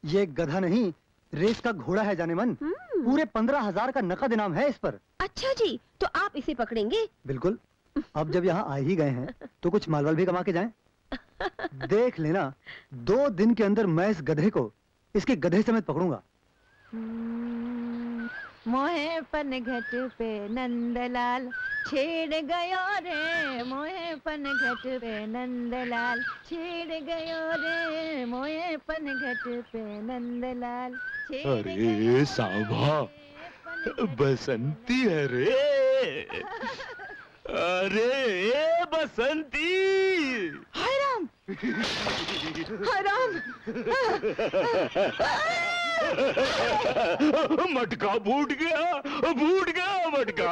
ये गधा नहीं, रेस का घोड़ा है जाने मन। पूरे 15,000 का नकद इनाम है इस पर। अच्छा जी, तो आप इसे पकड़ेंगे? बिल्कुल। अब जब यहाँ आ ही गए हैं तो कुछ मालवाल भी कमा के जाएं। देख लेना, 2 दिन के अंदर मैं इस गधे को इसके गधे समेत पकड़ूंगा। मोहे पनघट पे नंदलाल छेड़ गयो रे, मोहे पनघट पे नंदलाल छेड़ गयो रे, मोहे पनघट पे नंदलाल छेड़ गयो। अरे सांभा, बसंती है रे। अरे बसंती। हाय राम, हाय राम। मटका फूट गया मटका।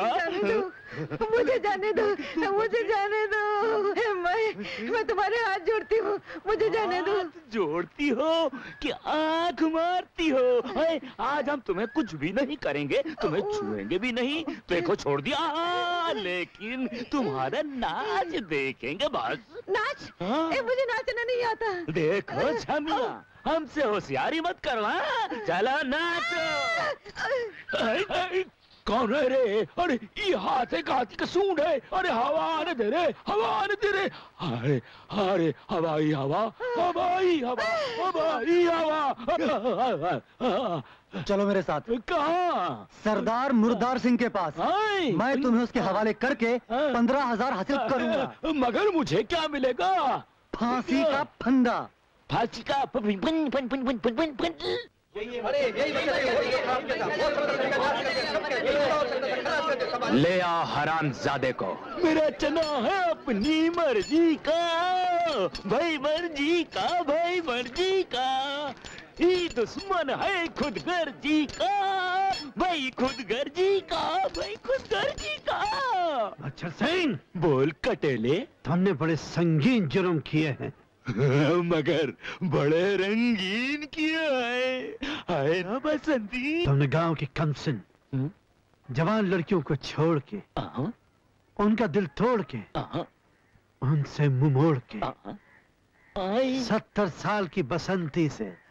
मुझे जाने दो, मुझे जाने दो। मैं तुम्हारे हाथ जोड़ती हूँ, मुझे जाने दो। जोड़ती हो कि आंख मारती हो? आज हम तुम्हें कुछ भी नहीं करेंगे, तुम्हें छुएंगे भी नहीं। देखो छोड़ दिया, लेकिन तुम्हारा नाच देखेंगे बस। नाच? मुझे नाचना नहीं आता। देखो छमिया, हमसे होशियारी मत करना। चलो नाचो। कौन है रे? अरे ये हाथी का सूंड है। अरे हवा आने दे रे, हवा आने दे रे। अरे अरे हवाई हवा, हवाई हवा, हवाई हवा। चलो मेरे साथ। कहाँ? सरदार मुर्दार सिंह के पास। मैं तुम्हें उसके हवाले करके 15,000 हासिल करूंगा। मगर मुझे क्या मिलेगा? फांसी का फंदा। फांसी का ले आ हरामजादे को। मेरा चना है अपनी मर्जी का, भाई मर्जी का, भाई मर्जी का। ये दुश्मन है खुद गर्जी का, भाई खुद गर्जी का, भाई खुद गर्जी का। मच्छर सिंह, बोल कटेले। तुमने बड़े संगीन जुर्म किए हैं। मगर बड़े रंगीन किया है ना बसंती। तुमने गांव की कमसिन जवान लड़कियों को छोड़ के, उनका दिल तोड़ के, उनसे मुंह मोड़ के 70 साल की बसंती से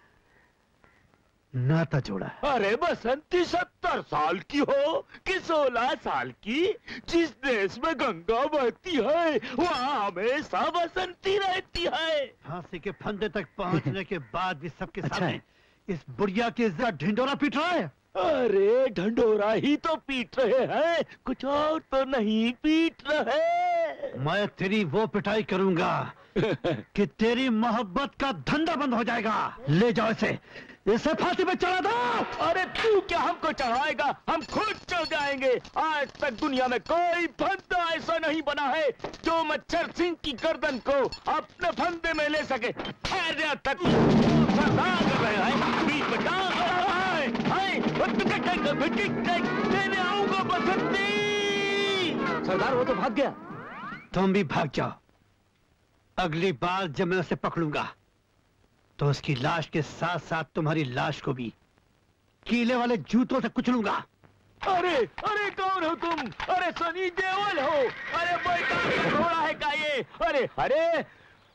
नाता जोड़ा है। अरे बसंती 70 साल की हो कि 16 साल की? जिस देश में गंगा बहती है वहाँ हमेशा बसंती रहती है। फांसी के फंदे तक पहुँचने के बाद भी सबके सामने इस बुढ़िया की इज्जत ढिंडोरा पीट रहा है। अरे ढंडोरा ही तो पीट रहे हैं, कुछ और तो नहीं पीट रहे। मैं तेरी वो पिटाई करूंगा कि तेरी मोहब्बत का धंधा बंद हो जाएगा। ले जाओ इसे फांसी पे चढ़ा दो। अरे तू क्या हमको चढ़ाएगा? हम खुद चढ़ जाएंगे। आज तक दुनिया में कोई फंदा ऐसा नहीं बना है जो मच्छर सिंह की गर्दन को अपने फंदे में ले सके। तक लेने आऊंगा बसंती। सरदार वो तो भाग गया। तुम भी भाग जाओ। अगली बार जब मैं उसे पकड़ूंगा तो उसकी लाश के साथ साथ तुम्हारी लाश को भी कीले वाले जूतों से कुचलूंगा। अरे अरे कौन हो तुम? अरे सनी देओल हो? अरे बैठा घोड़ा है का ये? अरे अरे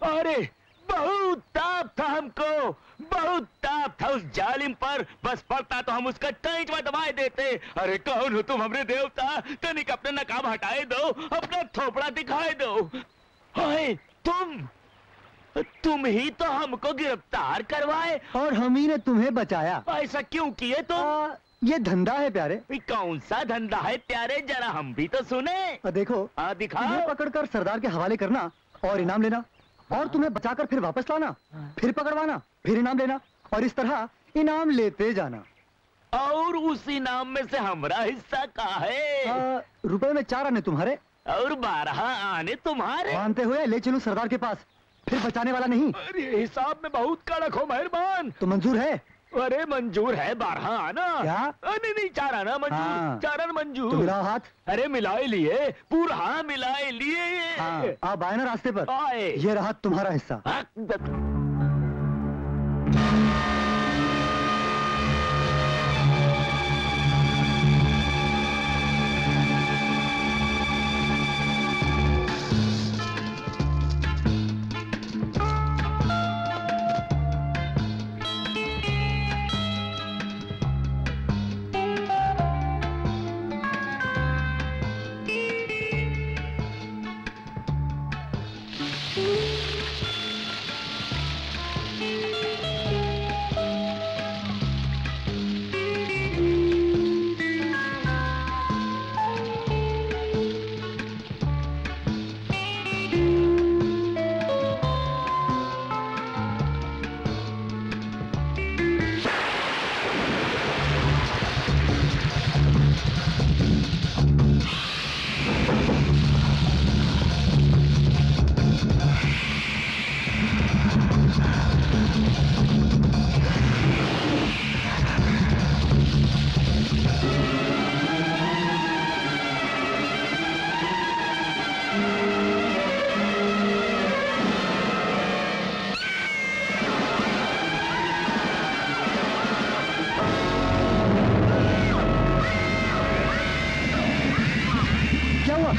अरे बहुत ताप था हमको, बहुत ताप था उस जालिम पर। बस पड़ता तो हम उसका टैंचवा दबाए देते। अरे कौन हो तुम हमरे देवता? तनिक अपने नकाब हटाए दो, अपना थोपड़ा दिखाए दो। हाय तुम ही तो हमको गिरफ्तार करवाए और हम ही ने तुम्हें बचाया। ऐसा क्यों किए तुम? ये धंधा है प्यारे। कौन सा धंधा है प्यारे? जरा हम भी तो सुने। देखो, दिखाओ। पकड़कर सरदार के हवाले करना और इनाम लेना, और तुम्हें बचाकर फिर वापस लाना, फिर पकड़वाना, फिर इनाम लेना, और इस तरह इनाम लेते जाना। और उस इनाम में से हमारा हिस्सा कहाँ है? रुपए में 4 आने तुम्हारे और 12 आने तुम्हारे। मानते हुए ले चलूं सरदार के पास, फिर बचाने वाला नहीं। अरे हिसाब में बहुत कड़क हो मेहरबान। तो मंजूर है? अरे मंजूर है 12 आना। क्या? नहीं 4 आना मंजूर। हाँ। 4 आना मंजूर। तो मिलाओ हाथ। अरे मिलाए लिए, पूरा मिलाए लिए। हाँ, आप आए ना रास्ते पर। आए। ये रहा तुम्हारा हिस्सा।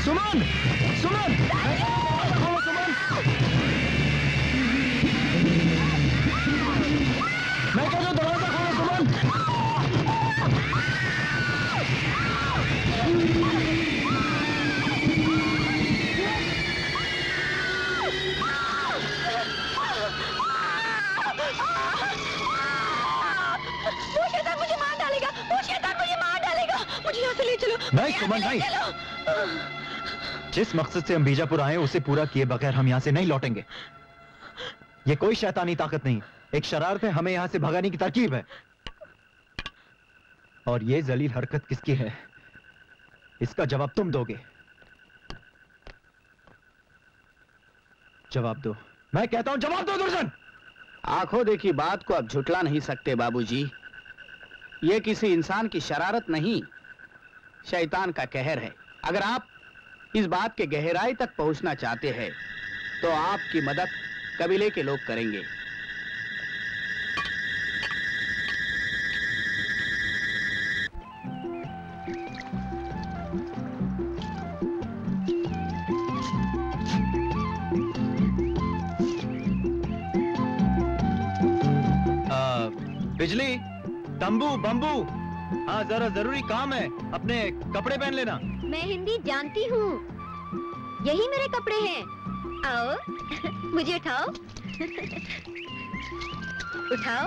सुमन! सुमन! खोलो सुमन! मैं कह रहा हूं दरवाजा खोलो सुमन! वो शैतान मुझे मार डालेगा! वो शैतान मुझे मार डालेगा! मुझे यहाँ से ले चलो! नहीं सुमन नहीं! जिस मकसद से हम बीजापुर आए उसे पूरा किए बगैर हम यहाँ से नहीं लौटेंगे। ये कोई शैतानी ताकत नहीं, एक शरारत है, हमें यहाँ से भगाने की तरकीब है। और ये जलील हरकत किसकी है, इसका जवाब तुम दोगे। जवाब दो, मैं कहता हूं जवाब दो दुर्जन। आंखों देखी बात को अब झुटला नहीं सकते बाबूजी। ये किसी इंसान की शरारत नहीं, शैतान का कहर है। अगर आप इस बात के गहराई तक पहुंचना चाहते हैं तो आपकी मदद कबीले के लोग करेंगे। बिजली, तंबू, बम्बू, हाँ जरा जरूरी काम है, अपने कपड़े पहन लेना। मैं हिंदी जानती हूँ, यही मेरे कपड़े हैं। आओ, मुझे उठाओ। उठाओ।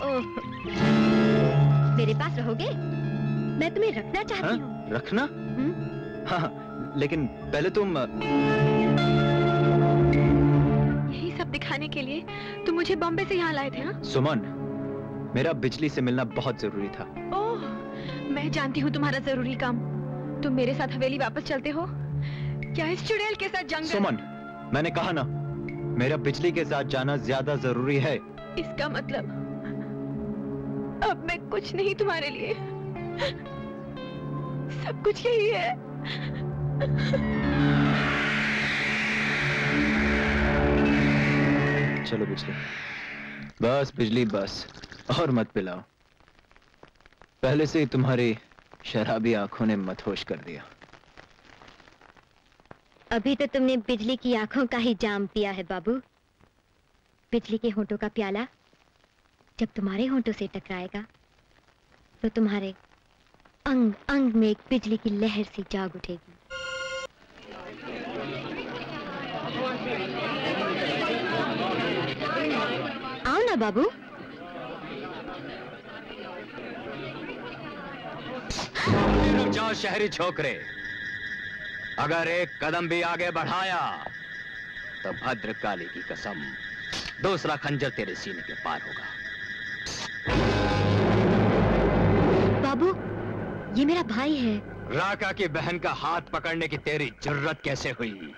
ओह, मेरे पास रहोगे? मैं तुम्हें रखना चाहती हूँ। रखना? हाँ, लेकिन पहले तुम यही सब दिखाने के लिए तुम मुझे बॉम्बे से यहाँ लाए थे ना? सुमन, मेरा बिजली से मिलना बहुत जरूरी था। ओह, मैं जानती हूँ तुम्हारा जरूरी काम। तुम मेरे साथ हवेली वापस चलते हो क्या इस चुड़ैल के साथ जंगल? सुमन, मैंने कहा ना, मेरा बिजली के साथ जाना ज्यादा जरूरी है। इसका मतलब अब मैं कुछ नहीं तुम्हारे लिए, सब कुछ यही है। चलो बिजली, बस बिजली बस, और मत पिलाओ। पहले से ही तुम्हारी शराबी आंखों ने मदहोश कर दिया। अभी तो तुमने बिजली की आंखों का ही जाम पिया है बाबू। बिजली के होंठों का प्याला जब तुम्हारे होंठों से टकराएगा तो तुम्हारे अंग अंग में एक बिजली की लहर सी जाग उठेगी। आओ ना बाबू। रुक जाओ शहरी छोकरे, अगर एक कदम भी आगे बढ़ाया तो भद्रकाली की कसम दूसरा खंजर तेरे सीने के पार होगा। बाबू, ये मेरा भाई है, राका की बहन का हाथ पकड़ने की तेरी जरूरत कैसे हुई?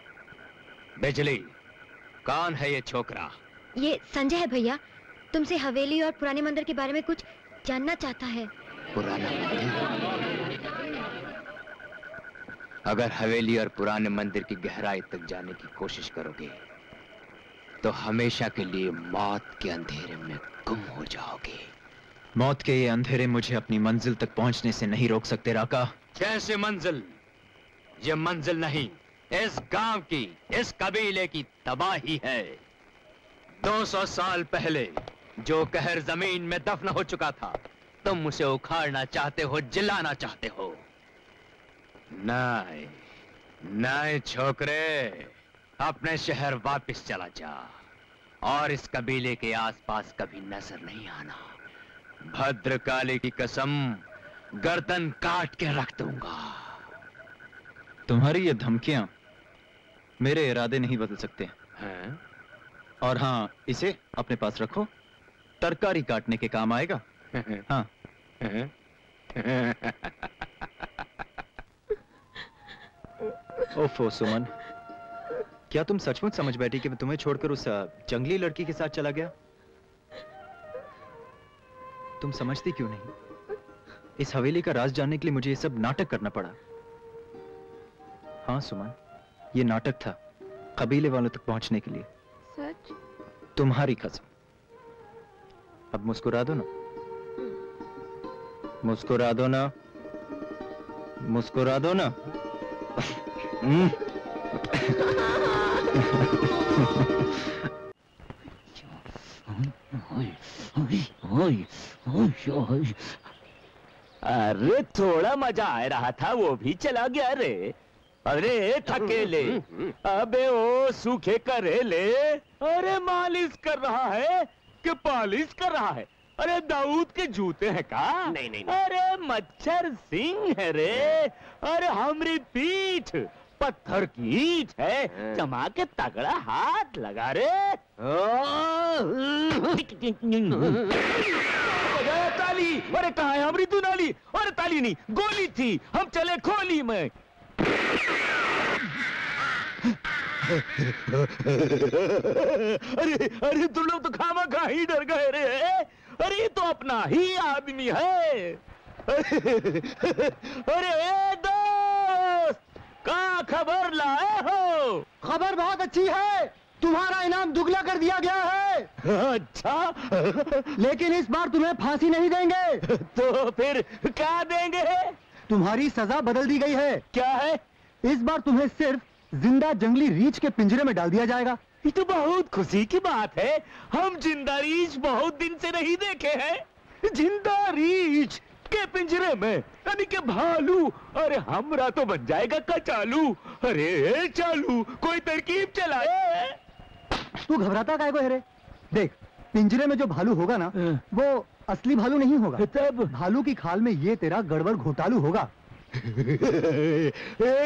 बिजली, कौन है ये छोकरा? ये संजय है भैया। तुमसे हवेली और पुराने मंदिर के बारे में कुछ जानना चाहता है। पुराना मंदिर? अगर हवेली और पुराने मंदिर की गहराई तक जाने की कोशिश करोगे तो हमेशा के लिए मौत के अंधेरे में गुम हो जाओगे। मौत के ये अंधेरे मुझे अपनी मंजिल तक पहुंचने से नहीं रोक सकते राका। कैसे मंजिल? ये मंजिल नहीं, इस गांव की, इस कबीले की तबाही है। 200 साल पहले जो कहर जमीन में दफन हो चुका था, तुम उसे उखाड़ना चाहते हो, जिलाना चाहते हो। नहीं, नहीं छोकरे, अपने शहर वापस चला जा और इस कबीले के आसपास कभी नजर नहीं आना। भद्रकाली की कसम, गर्दन काट के रख दूंगा। तुम्हारी ये धमकियां मेरे इरादे नहीं बदल सकते हैं? और हाँ, इसे अपने पास रखो, तरकारी काटने के काम आएगा। हाँ। ओफो सुमन, क्या तुम सचमुच समझ बैठी कि मैं तुम्हें छोड़कर उस जंगली लड़की के साथ चला गया? तुम समझती क्यों नहीं? इस हवेली का राज जानने के लिए मुझे ये सब नाटक करना पड़ा। हाँ सुमन, ये नाटक था कबीले वालों तक पहुंचने के लिए। सच? तुम्हारी कसम। अब मुस्कुरा दो ना, मुस्कुरा दो ना, मुस्कुरा दो ना। अरे थोड़ा मजा आ रहा था, वो भी चला गया रे। अरे थकेले, अबे ओ सूखे करेले। अरे मालिश कर रहा है कि पालिश कर रहा है? अरे दाऊद के जूते हैं का? नहीं, नहीं, नहीं। अरे मच्छर सिंह है रे। अरे हमारी पीठ पत्थर की ईंट है, जमा के तगड़ा हाथ लगा रे। ताली, अरे कहाँ है हमारी दुनाली? अरे ताली नहीं, गोली थी, हम चले खोली में। अरे अरे तुम लोग तो खामा खा ही डर गए रे। अरे ये तो अपना ही आदमी है। अरे दोस्त, क्या खबर लाए हो? खबर बहुत अच्छी है, तुम्हारा इनाम दुगना कर दिया गया है। अच्छा, लेकिन इस बार तुम्हें फांसी नहीं देंगे। तो फिर क्या देंगे? तुम्हारी सजा बदल दी गई है। क्या है? इस बार तुम्हें सिर्फ जिंदा जंगली रीछ के पिंजरे में डाल दिया जाएगा। ये तो बहुत खुशी की बात है, हम जिंदा रीछ बहुत दिन से नहीं देखे हैं। जिंदा रीछ के पिंजरे में, यानी के भालू। अरे हमरा तो बन जाएगा कचालू। अरे चालू, कोई तरकीब चलाए। तू घबराता काहे को है रे? देख, पिंजरे में जो भालू होगा ना, वो असली भालू नहीं होगा। तब भालू की खाल में ये तेरा गड़बड़ घोटालू होगा।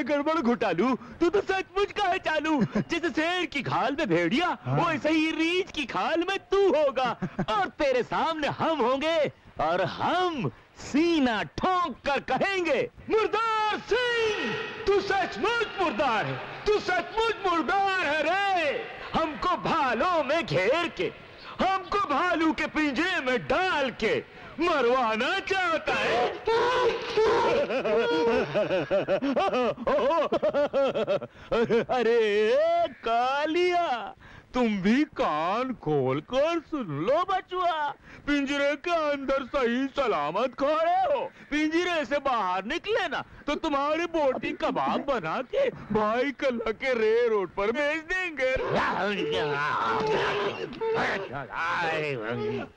गड़बड़ घोटालू? तू तो सचमुच का है चालू। जैसे शेर की खाल में भेड़िया, वैसे ही रीछ की खाल में तू होगा और तेरे सामने हम होंगे और हम सीना ठोंक कर कहेंगे, मुर्दार सिंह, तू सचमुच मुर्दार है, तू सचमुच मुर्दार है रे। हमको भालों में घेर के, हमको भालू के पिंजरे में डाल के मरवाना चाहता है। अरे कालिया, तुम भी कान खोल कर सुन लो बचुआ। पिंजरे के अंदर सही सलामत खड़े हो, पिंजरे से बाहर निकले ना तो तुम्हारी बोटी कबाब बना के भाई कल्ला के रे रोड पर भेज देंगे।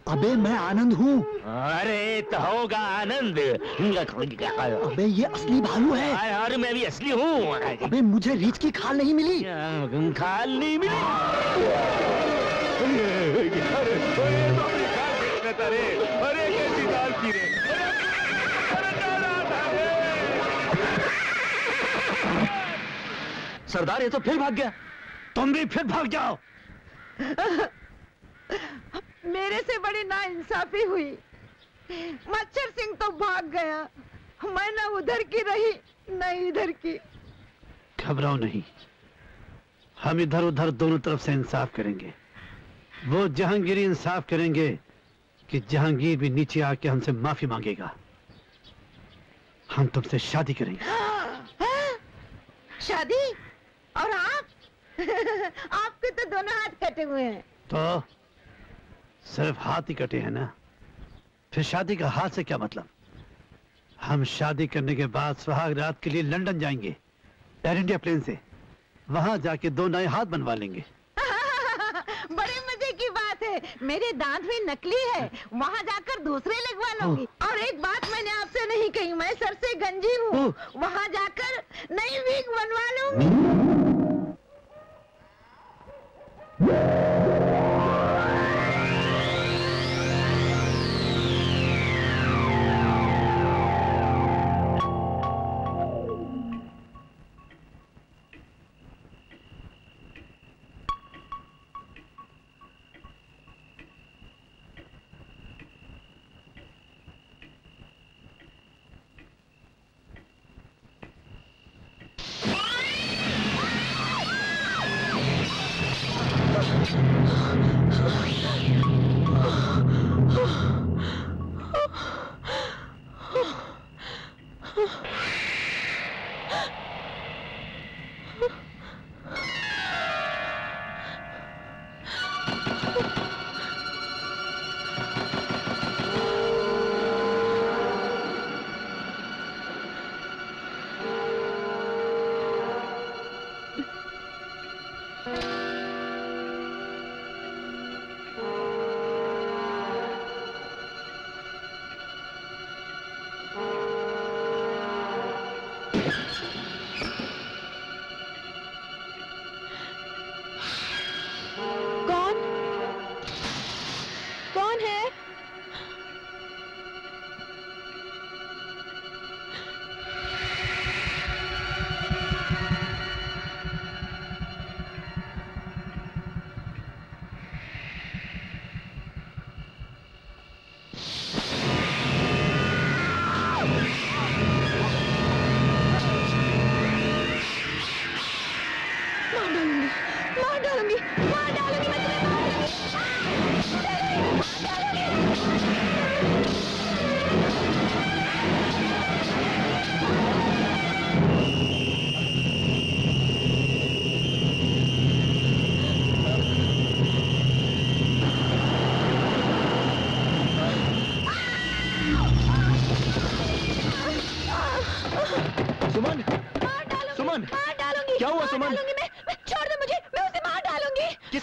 अबे मैं आनंद हूँ। अरे तो होगा आनंद। अबे ये असली भालू है। अरे मैं भी असली हूँ। अबे मुझे रीछ की खाल नहीं मिली। खाल नहीं मिली? अरे कैसी दाल की रे? सरदार ये तो फिर भाग गया। तुम भी फिर भाग जाओ। मेरे से बड़ी नाइंसाफी हुई। मच्छर सिंह तो भाग गया, मैं न उधर की रही नहीं इधर की। घबराओ नहीं, हम इधर उधर दोनों तरफ से इंसाफ करेंगे। वो जहांगीर इंसाफ करेंगे कि जहांगीर भी नीचे आके हमसे माफी मांगेगा। हम तुमसे शादी करेंगे। हाँ? शादी? और आप? आपके तो दोनों हाथ कटे हुए हैं। तो सिर्फ हाथ ही कटे हैं ना, फिर शादी का हाथ से क्या मतलब? हम शादी करने के बाद सुहाग रात के लिए लंदन जाएंगे एयर इंडिया प्लेन से। वहां जाके 2 नए हाथ बनवा लेंगे। बड़े मजे की बात है। मेरे दांत भी नकली है, वहां जाकर दूसरे लगवा लूंगी। और एक बात मैंने आपसे नहीं कही, मैं सर से गंजी हूँ, वहां जाकर नई विग बनवा लूंगी।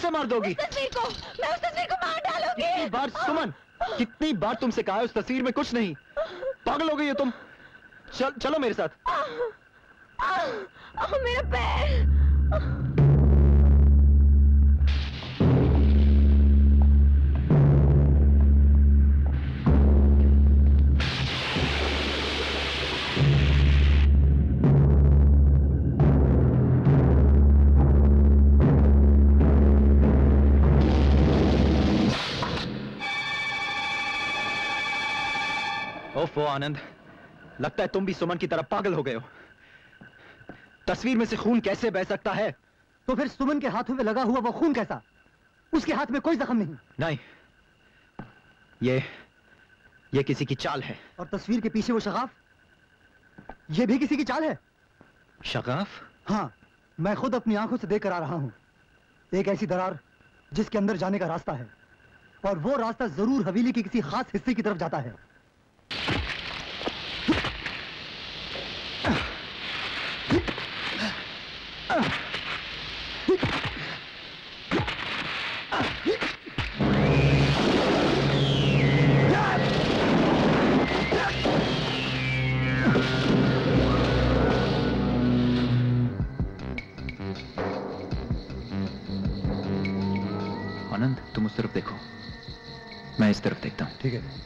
मार दोगी? मैं उस तस्वीर को मार डालूंगी। कितनी बार सुमन, कितनी बार तुमसे कहा है उस तस्वीर में कुछ नहीं। पागल हो गई हो तुम। चलो मेरे साथ। मेरा पैर। ओफो आनंद, लगता है तुम भी सुमन की तरह पागल हो गए हो। तस्वीर में से खून कैसे बह सकता है? तो फिर सुमन के हाथों में लगा हुआ वो खून कैसा? उसके हाथ में कोई जख्म नहीं। नहीं, ये किसी की चाल है। और तस्वीर के पीछे वो शगाफ, ये भी किसी की चाल है। शगाफ? हाँ, मैं खुद अपनी आंखों से देखकर आ रहा हूं। एक ऐसी दरार जिसके अंदर जाने का रास्ता है, और वो रास्ता जरूर हवेली के किसी खास हिस्से की तरफ जाता है। आनंद, तुम उस तरफ देखो, मैं इस तरफ देखता हूं। ठीक है।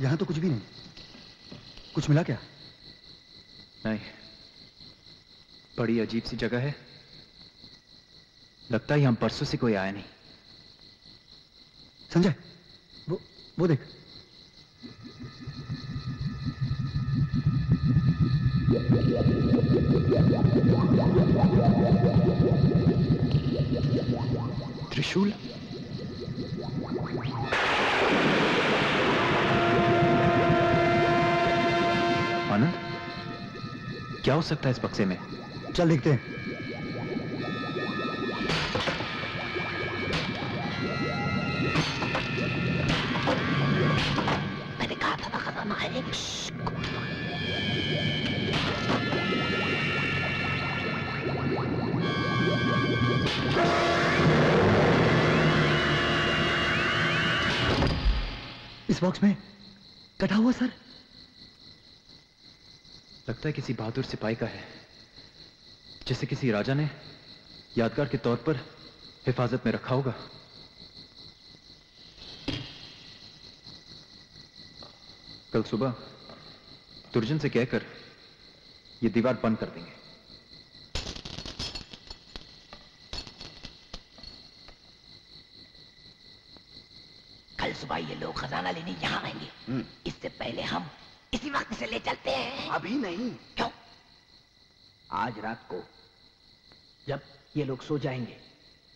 यहाँ तो कुछ भी नहीं। कुछ मिला क्या? नहीं, बड़ी अजीब सी जगह है। लगता है यहाँ परसों से कोई आया नहीं। संजय, वो देख। त्रिशूल। आनंद, क्या हो सकता है इस बक्से में? चल देखते हैं। मैंने कहा था खजाना है। इस बॉक्स में कटा हुआ सर। लगता है किसी बहादुर सिपाही का है, जिसे किसी राजा ने यादगार के तौर पर हिफाजत में रखा होगा। कल सुबह दुर्जन से कहकर यह दीवार बंद कर देंगे। कल सुबह ये लोग खजाना लेने यहाँ आएंगे। इससे पहले हम इसी वक्त से ले चलते हैं। अभी नहीं। क्यों? आज रात को जब ये लोग सो जाएंगे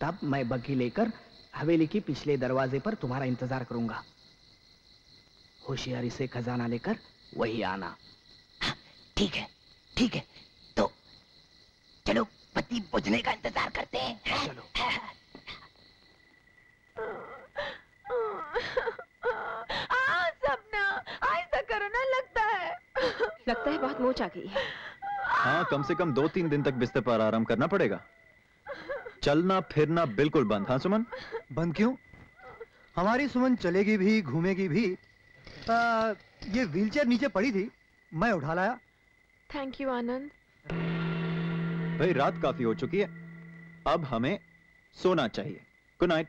तब मैं बग्घी लेकर हवेली के पिछले दरवाजे पर तुम्हारा इंतजार करूंगा। होशियारी से खजाना लेकर वही आना। ठीक है, ठीक है। तो चलो पति बुझने का इंतजार करते हैं। चलो। सपना, ऐसा करो ना, लगता है बहुत मोच आ गई है। हाँ, कम से कम 2-3 दिन तक बिस्तर पर आराम करना पड़ेगा। चलना फिरना बिल्कुल बंद। हाँ सुमन? बंद क्यों? हमारी सुमन चलेगी भी, घूमेगी भी। ये व्हीलचेयर नीचे पड़ी थी, मैं उठा लाया। थैंक यू आनंद। भाई रात काफी हो चुकी है, अब हमें सोना चाहिए। Good night.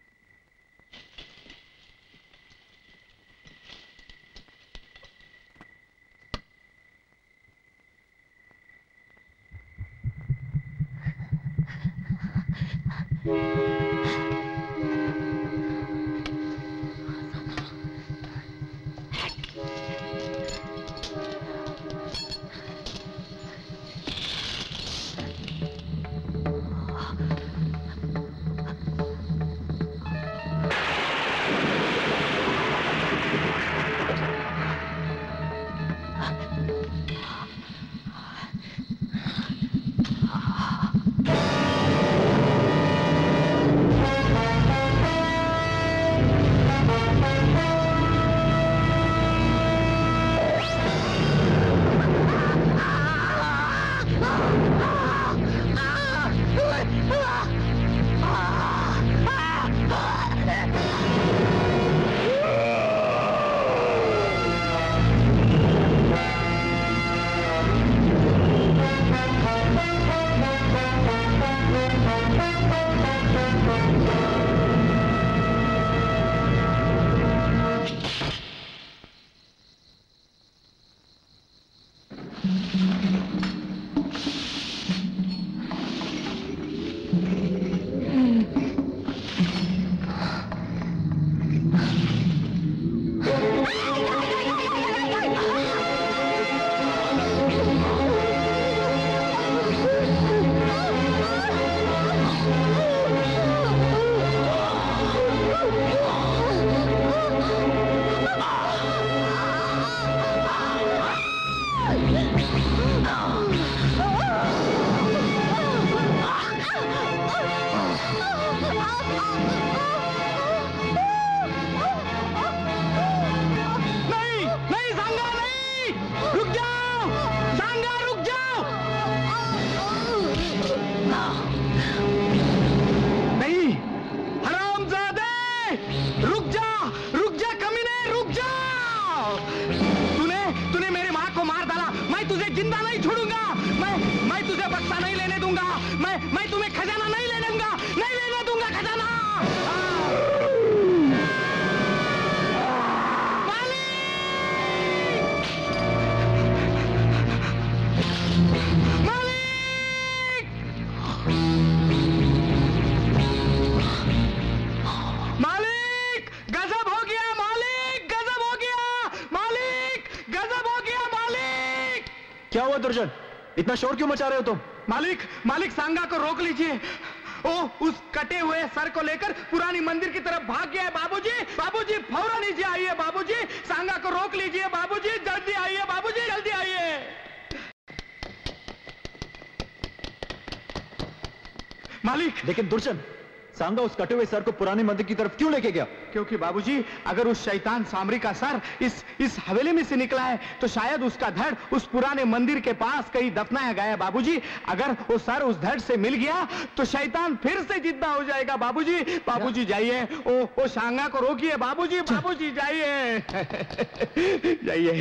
क्या हुआ दुर्जन? इतना शोर क्यों मचा रहे हो तुम? मालिक सांगा को रोक लीजिए। ओ उस कटे हुए सर को लेकर पुरानी मंदिर की तरफ भाग गया है बाबूजी फौरन नीचे आइए बाबूजी, सांगा को रोक लीजिए बाबूजी, जल्दी आइए बाबूजी, जल्दी आइए। मालिक। लेकिन दुर्जन, सांगा उस कटे हुए सर को पुराने मंदिर की तरफ क्यों लेके गया? क्योंकि बाबूजी अगर उस शैतान सामरी का सर इस हवेली में से निकला है तो शायद उसका धड़ उस पुराने मंदिर के पास कहीं दफनाया गया है बाबूजी। अगर वो सर उस धड़ से मिल गया तो शैतान फिर से जिंदा हो जाएगा बाबूजी जाइए, ओ सांगा को रोकिए बाबूजी जाइए जाइए।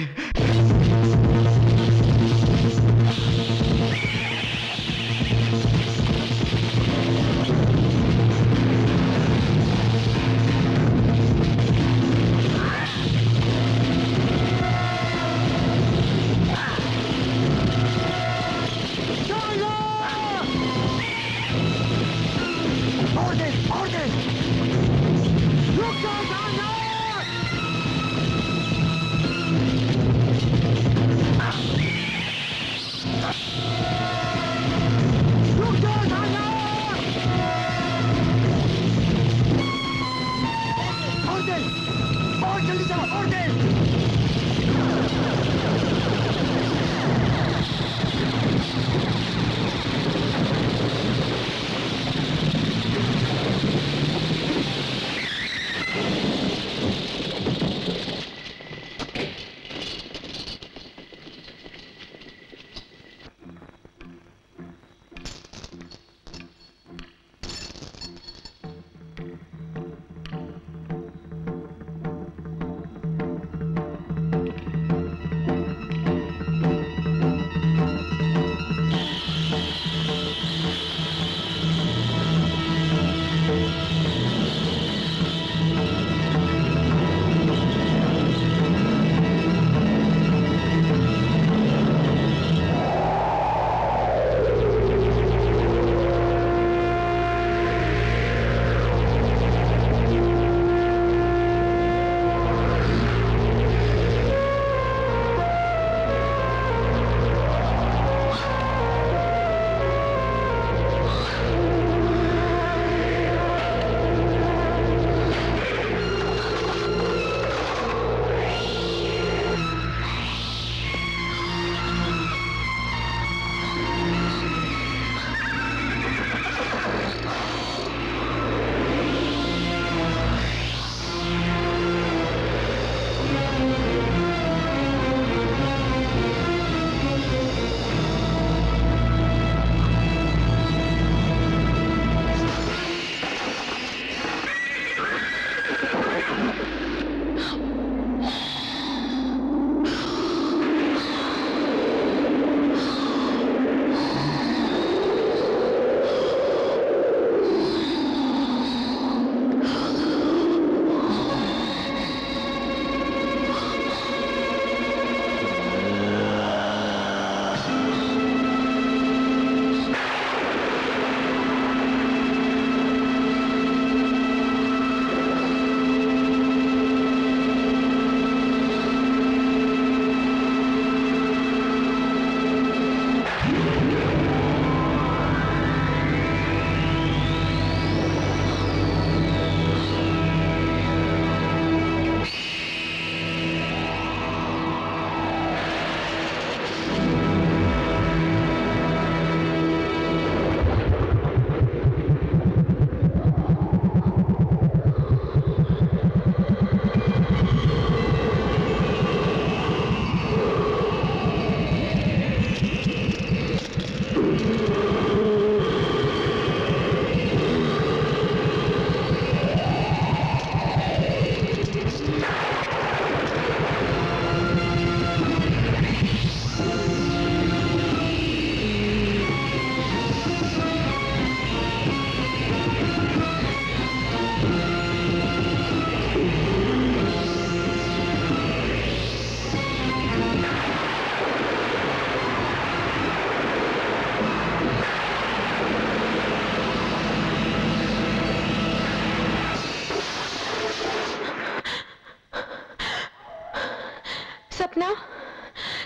सपना,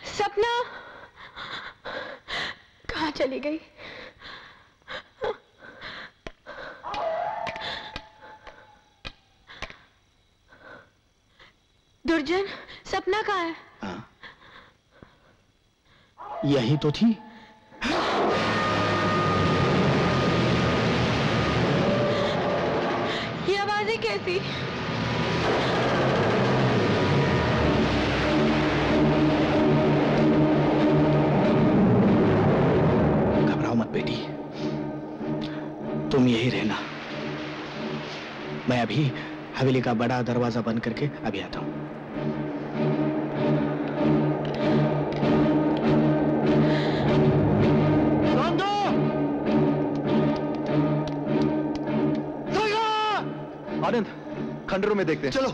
सपना, चली गई? दुर्जन, सपना कहाँ है? यही तो थी। ये आवाजें कैसी? घबराओ मत बेटी, तुम यही रहना। मैं अभी हवेली का बड़ा दरवाजा बंद करके अभी आता हूं। आनंद, खंडरों में देखते हैं। चलो।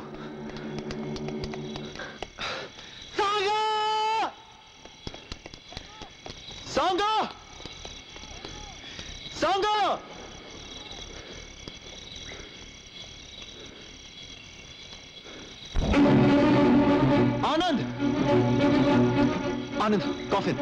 सांगा! सांगा! आनंद! आनंद, कॉफिन।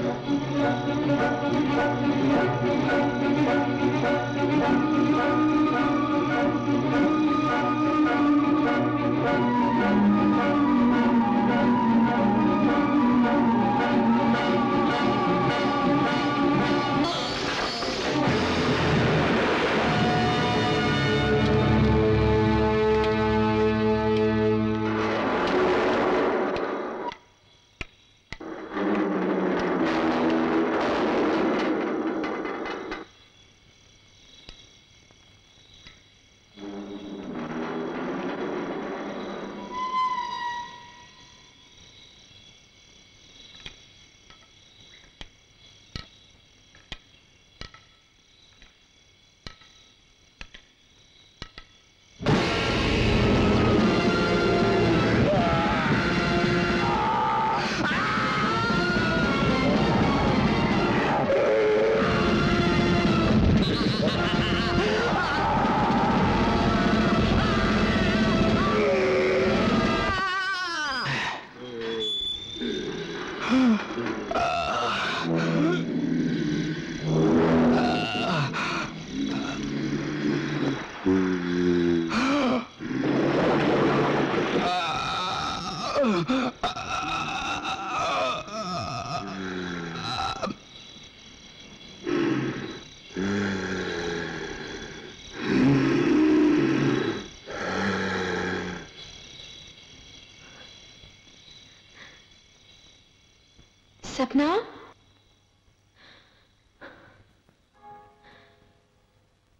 सपना,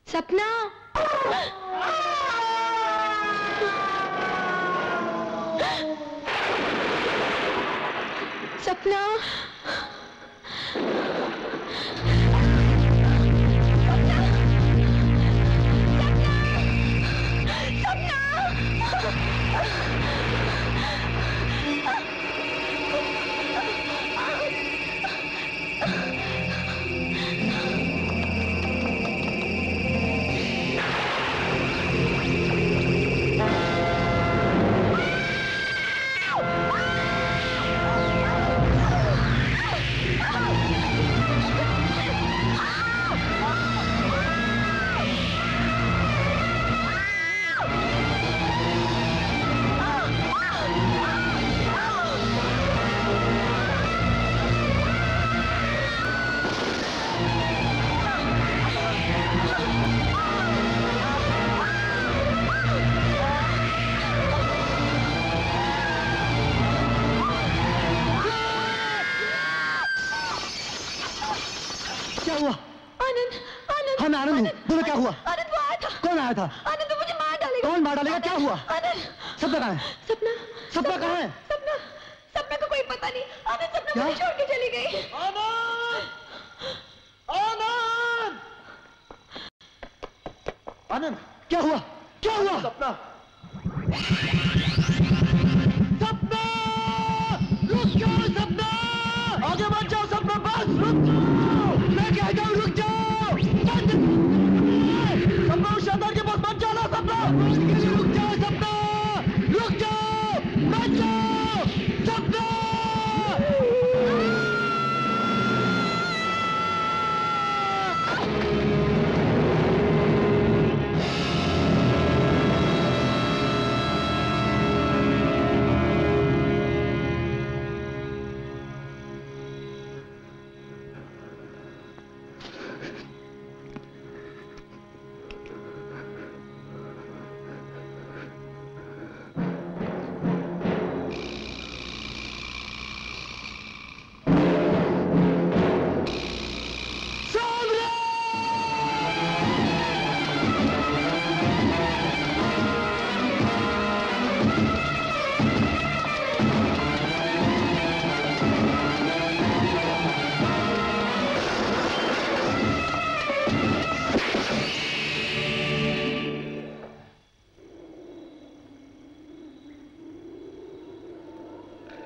सपना, सपना, था। आनंद तो मुझे मार डालेगा। कौन मार डालेगा? क्या हुआ? आनंद। सपना कहाँ है? सपना। सपना कहाँ है? सपना। सपना का कोई पता नहीं। आनंद सपना मुझे छोड़ के चली गई। आनंद! आनंद! आनंद, क्या हुआ? क्या हुआ? सपना। सपना! रुक जाओ सपना! आगे मत जाओ सपना, बस रुक जाओ! मैं कहता हूँ रुक जाओ! सपना उस शैतान के पास मत जाना सपना! रुक जाओ सपना! रुक जाओ! मत जाओ! सपना!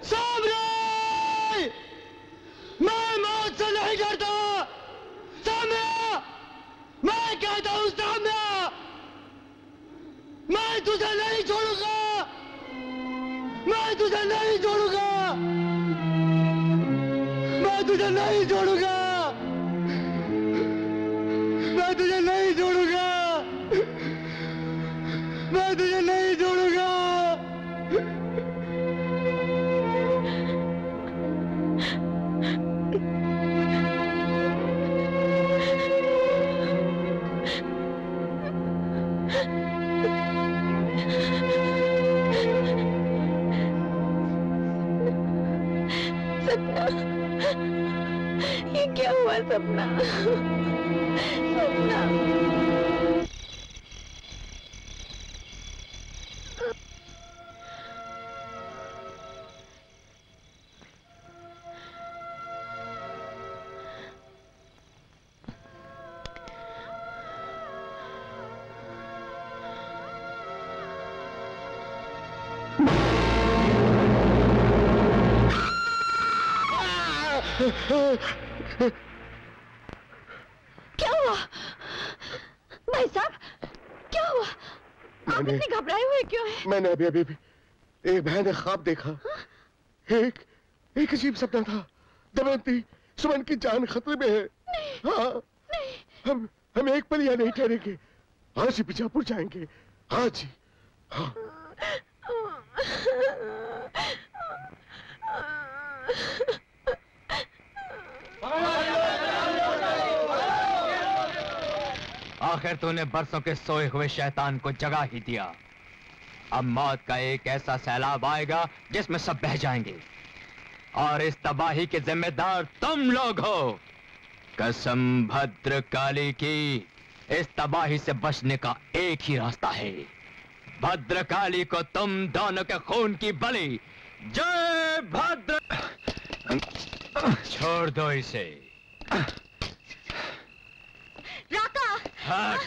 सामने! मैं मौत से नहीं डरता! सामने! मैं कहता हूं सामने! मैं तुझे नहीं छोड़ूंगा! मैं तुझे नहीं छोड़ूंगा! मैं तुझे नहीं छोड़ूंगा! मैं तुझे नहीं छोड़ूंगा! मैं तुझे नहीं छोड़ूंगा! सपना, ये क्या हुआ सपना? सपना। क्या हुआ भाई साहब? क्या हुआ? आप इतने घबराए हुए क्यों हैं? मैंने अभी एक भयानक ख्वाब देखा। एक अजीब सपना था। दमयंती, सुमन की जान खतरे में है। हाँ, हम एक पल यहाँ नहीं ठहरेंगे। आज ही बीजापुर जाएंगे। आज ही। हाँ। आखिर तूने बरसों के सोए हुए शैतान को जगा ही दिया। अब मौत का एक ऐसा सैलाब आएगा जिसमें सब बह जाएंगे और इस तबाही के जिम्मेदार तुम लोग हो। कसम भद्रकाली की, इस तबाही से बचने का एक ही रास्ता है। भद्रकाली को तुम दोनों के खून की बलि। जय भद्र। छोड़ दो इसे। राका! हट!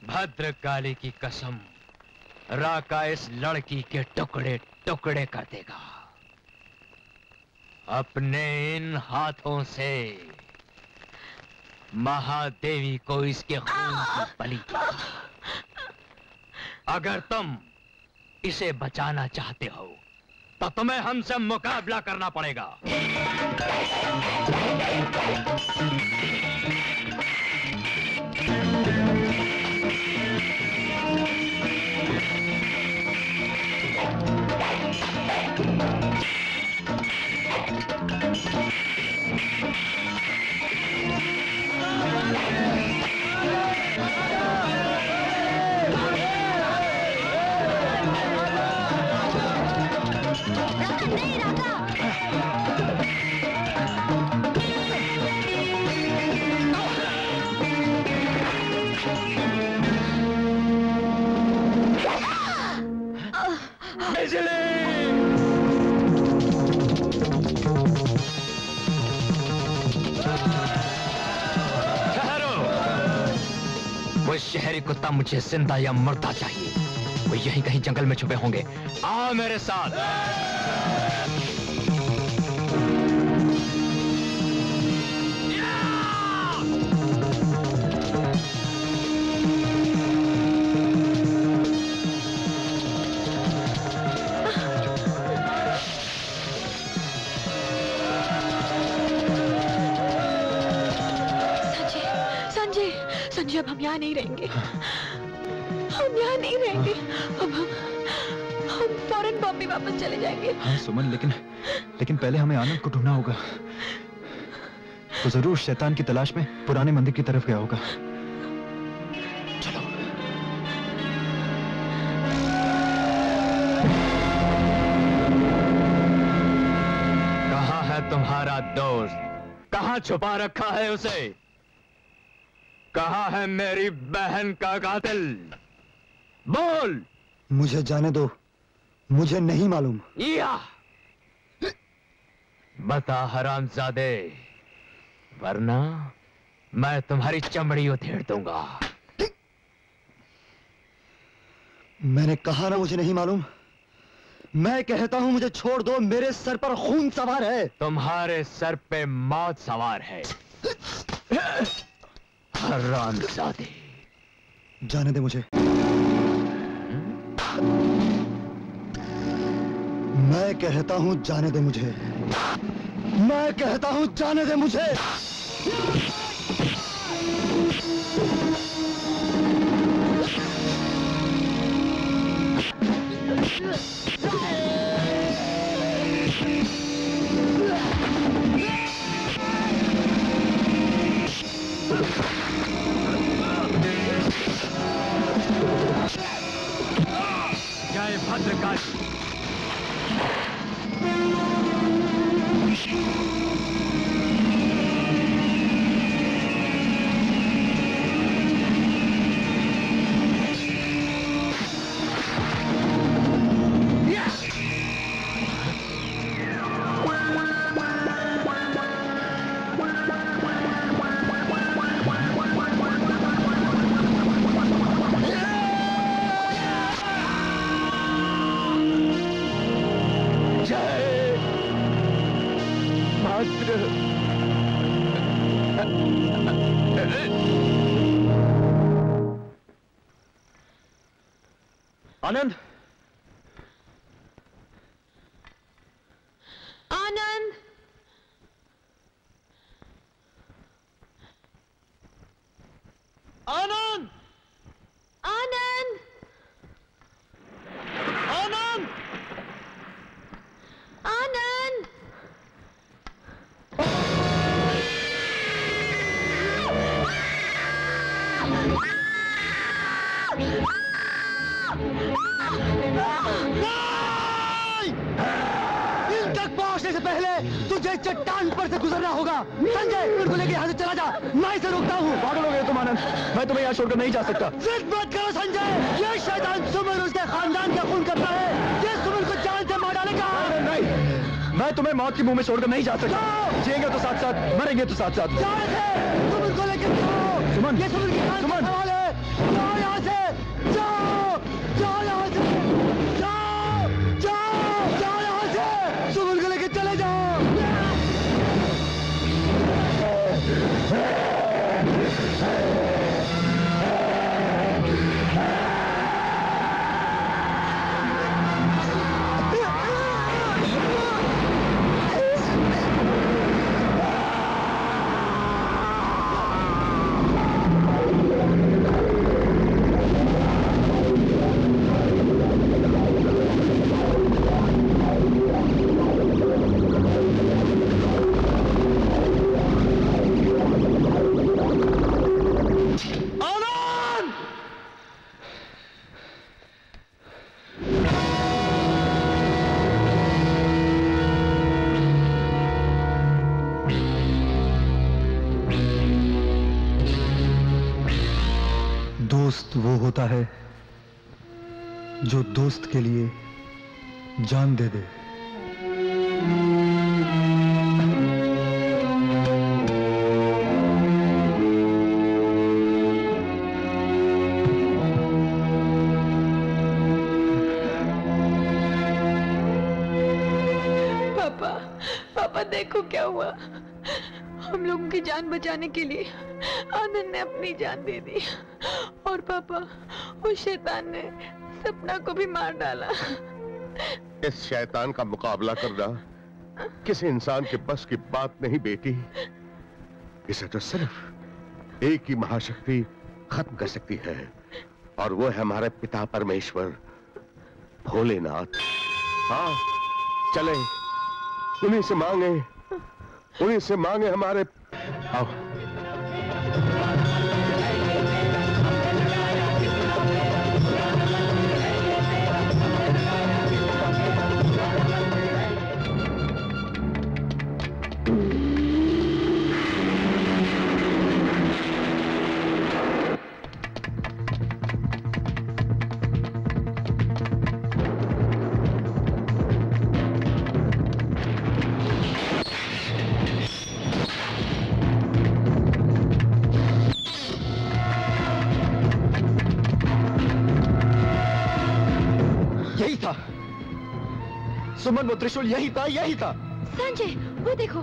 भद्रकाली की कसम, राका इस लड़की के टुकड़े टुकड़े कर देगा। अपने इन हाथों से महादेवी को इसके खून की बलि देगा। अगर तुम इसे बचाना चाहते हो तो तुम्हें हमसे मुकाबला करना पड़ेगा। वो शहरी कुत्ता मुझे जिंदा या मरता चाहिए। वो यहीं कहीं जंगल में छुपे होंगे। आओ मेरे साथ। संजय, अब हम यहाँ नहीं रहेंगे। हम यहाँ नहीं रहेंगे। अब हम फौरन बॉम्बे वापस चले जाएंगे। हाँ सुमन, लेकिन पहले हमें आनंद को ढूंढना होगा। तो जरूर शैतान की तलाश में पुराने मंदिर की तरफ गया होगा। चलो। कहाँ है तुम्हारा दोस्त? कहाँ छुपा रखा है उसे? कहाँ है मेरी बहन का कातिल? बोल। मुझे जाने दो, मुझे नहीं मालूम। या बता हरामजादे, वरना मैं तुम्हारी चमड़ी उधेड़ दूंगा। मैंने कहा ना मुझे नहीं मालूम। मैं कहता हूं मुझे छोड़ दो, मेरे सर पर खून सवार है। तुम्हारे सर पे मौत सवार है। हरामजादे। जाने दे मुझे। मैं कहता हूं जाने दे मुझे। मैं कहता हूं जाने दे मुझे। जय भद्रकाली। आनंद, आनंद, आनंद, आनंद, आनंद, आनंद। इन तक पहुंचने से पहले तुझे चट्टान पर से गुजरना होगा। संजय, उनको लेके यहाँ से चला जा, मैं इसे रोकता हूँ। पागल हो गए तुम आनंद, मैं तुम्हें यहाँ छोड़कर नहीं जा सकता। जिद मत करो संजय, ये शैतान सुमन उसके खानदान का खून करता है। ये सुमन को जान से मार डालेगा। नहीं, मैं तुम्हें मौत के मुंह में छोड़कर नहीं जा सकता। जिएंगे तो साथ साथ, मरेंगे तो साथ साथ। सुमन को लेकर जाओ। सुमन, ये सुमन की जान का सवाल है। जाओ यहाँ से, जाओ, जाओ यहाँ से, जाओ, जाओ, जाओ यहाँ से। सुमन को लेकर चले जाओ। दोस्त वो होता है जो दोस्त के लिए जान दे दे। पापा, पापा देखो क्या हुआ। हम लोगों की जान बचाने के लिए आनंद ने अपनी जान दे दी और पापा उस शैतान ने सपना को भी मार डाला। इस शैतान का मुकाबला करना किसी इंसान के बस की बात नहीं बेटी। इसे तो सिर्फ एक ही महाशक्ति खत्म कर सकती है और वो है हमारे पिता परमेश्वर भोलेनाथ। हाँ चले उन्हीं से मांगे हमारे। आओ सुमन, वो त्रिशूल यही था, यही था। संजय, वो देखो।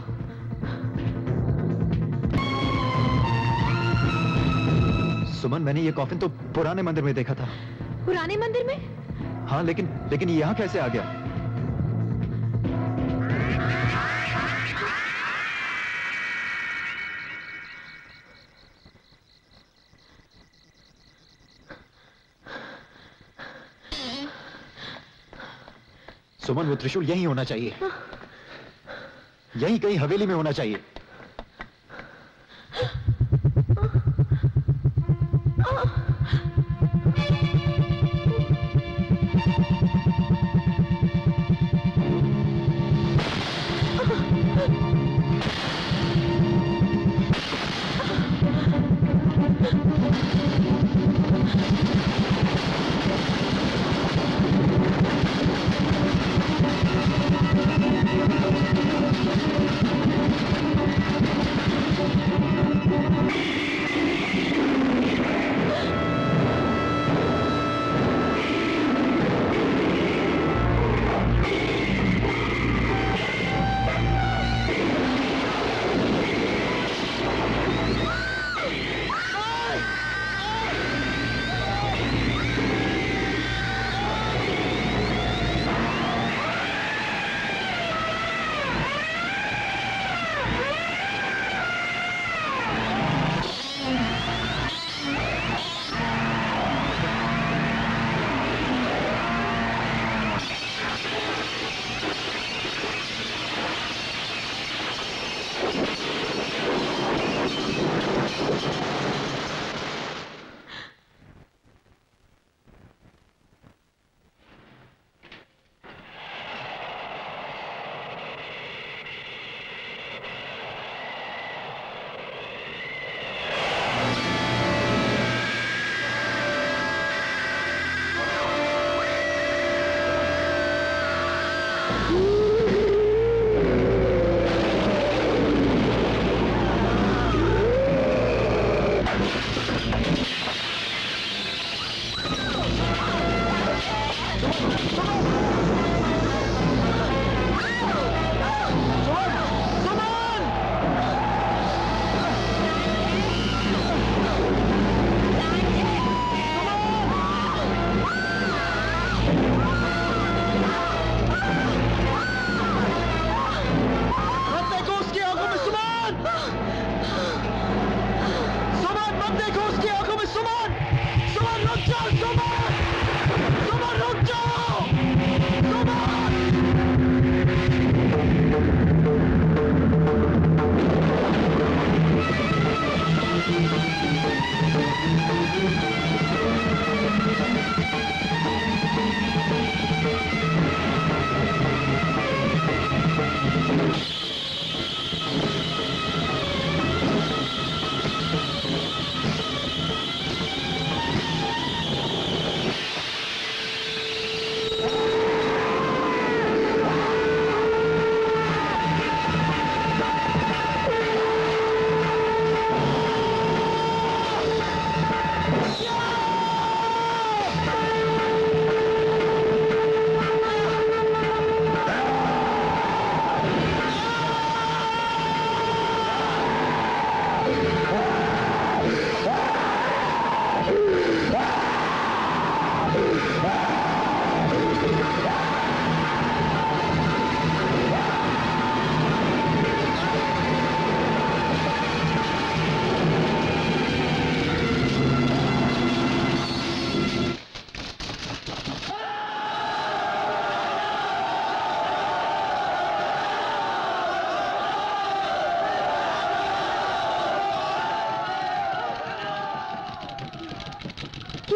सुमन, मैंने ये कॉफिन तो पुराने मंदिर में देखा था। पुराने मंदिर में? हाँ, लेकिन ये यहाँ कैसे आ गया? सुमन, वो त्रिशूल यहीं होना चाहिए, यहीं कहीं हवेली में होना चाहिए।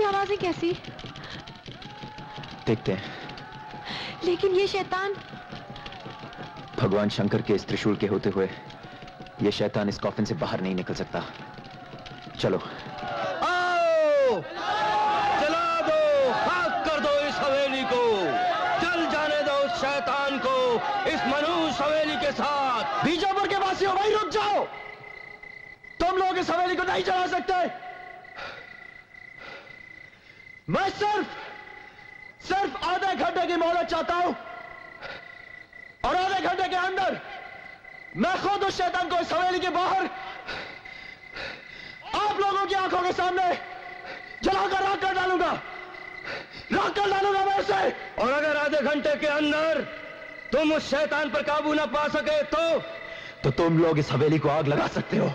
आवाजें कैसी? देखते हैं। लेकिन ये शैतान, भगवान शंकर के इस त्रिशूल के होते हुए ये शैतान इस कॉफिन से बाहर नहीं निकल सकता। चलो आओ, जला दो, खाक कर दो इस हवेली को, जल जाने दो उस शैतान को इस मनुष्य हवेली के साथ। बीजापुर के वासियों, वहीं रुक जाओ। तुम लोग इस हवेली को नहीं चला सकते। मैं सिर्फ आधे घंटे की मोहलत चाहता हूं। और आधे घंटे के अंदर मैं खुद उस शैतान को इस हवेली के बाहर आप लोगों की आंखों के सामने जलाकर राख कर डालूंगा मैं उसे। और अगर आधे घंटे के अंदर तुम उस शैतान पर काबू ना पा सके तो तुम लोग इस हवेली को आग लगा सकते हो।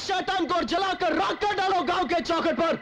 शैतान को जलाकर राख कर डालो गांव के चौखट पर।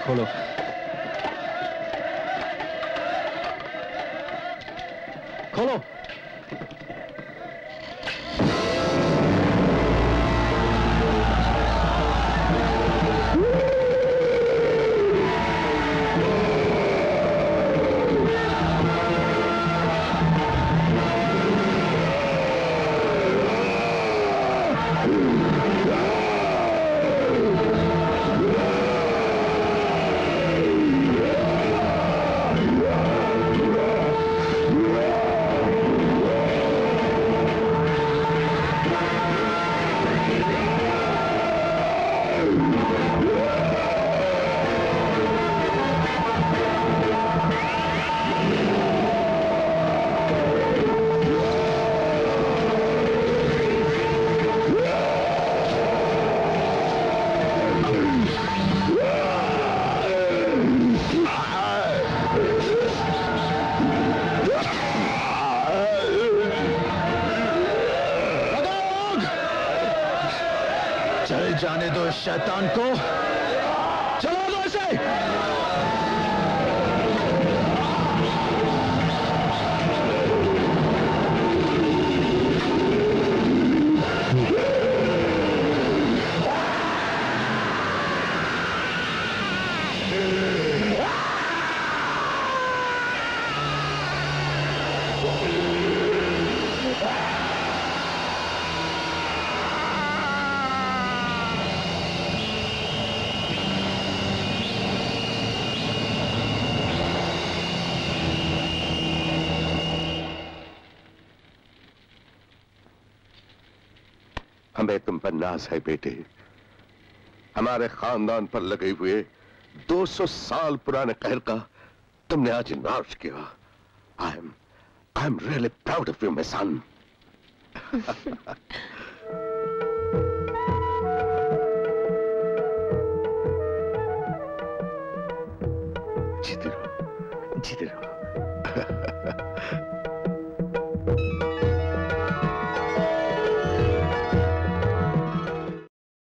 खोलो। खोलो। चल जाने दो इस शैतान को, चलो दो इसे। हमें तुम पर नाज है बेटे। हमारे खानदान पर लगे हुए 200 साल पुराने कहर का तुमने आज नाश किया। I am really proud of you my son. जीते रहो, जीते रहो।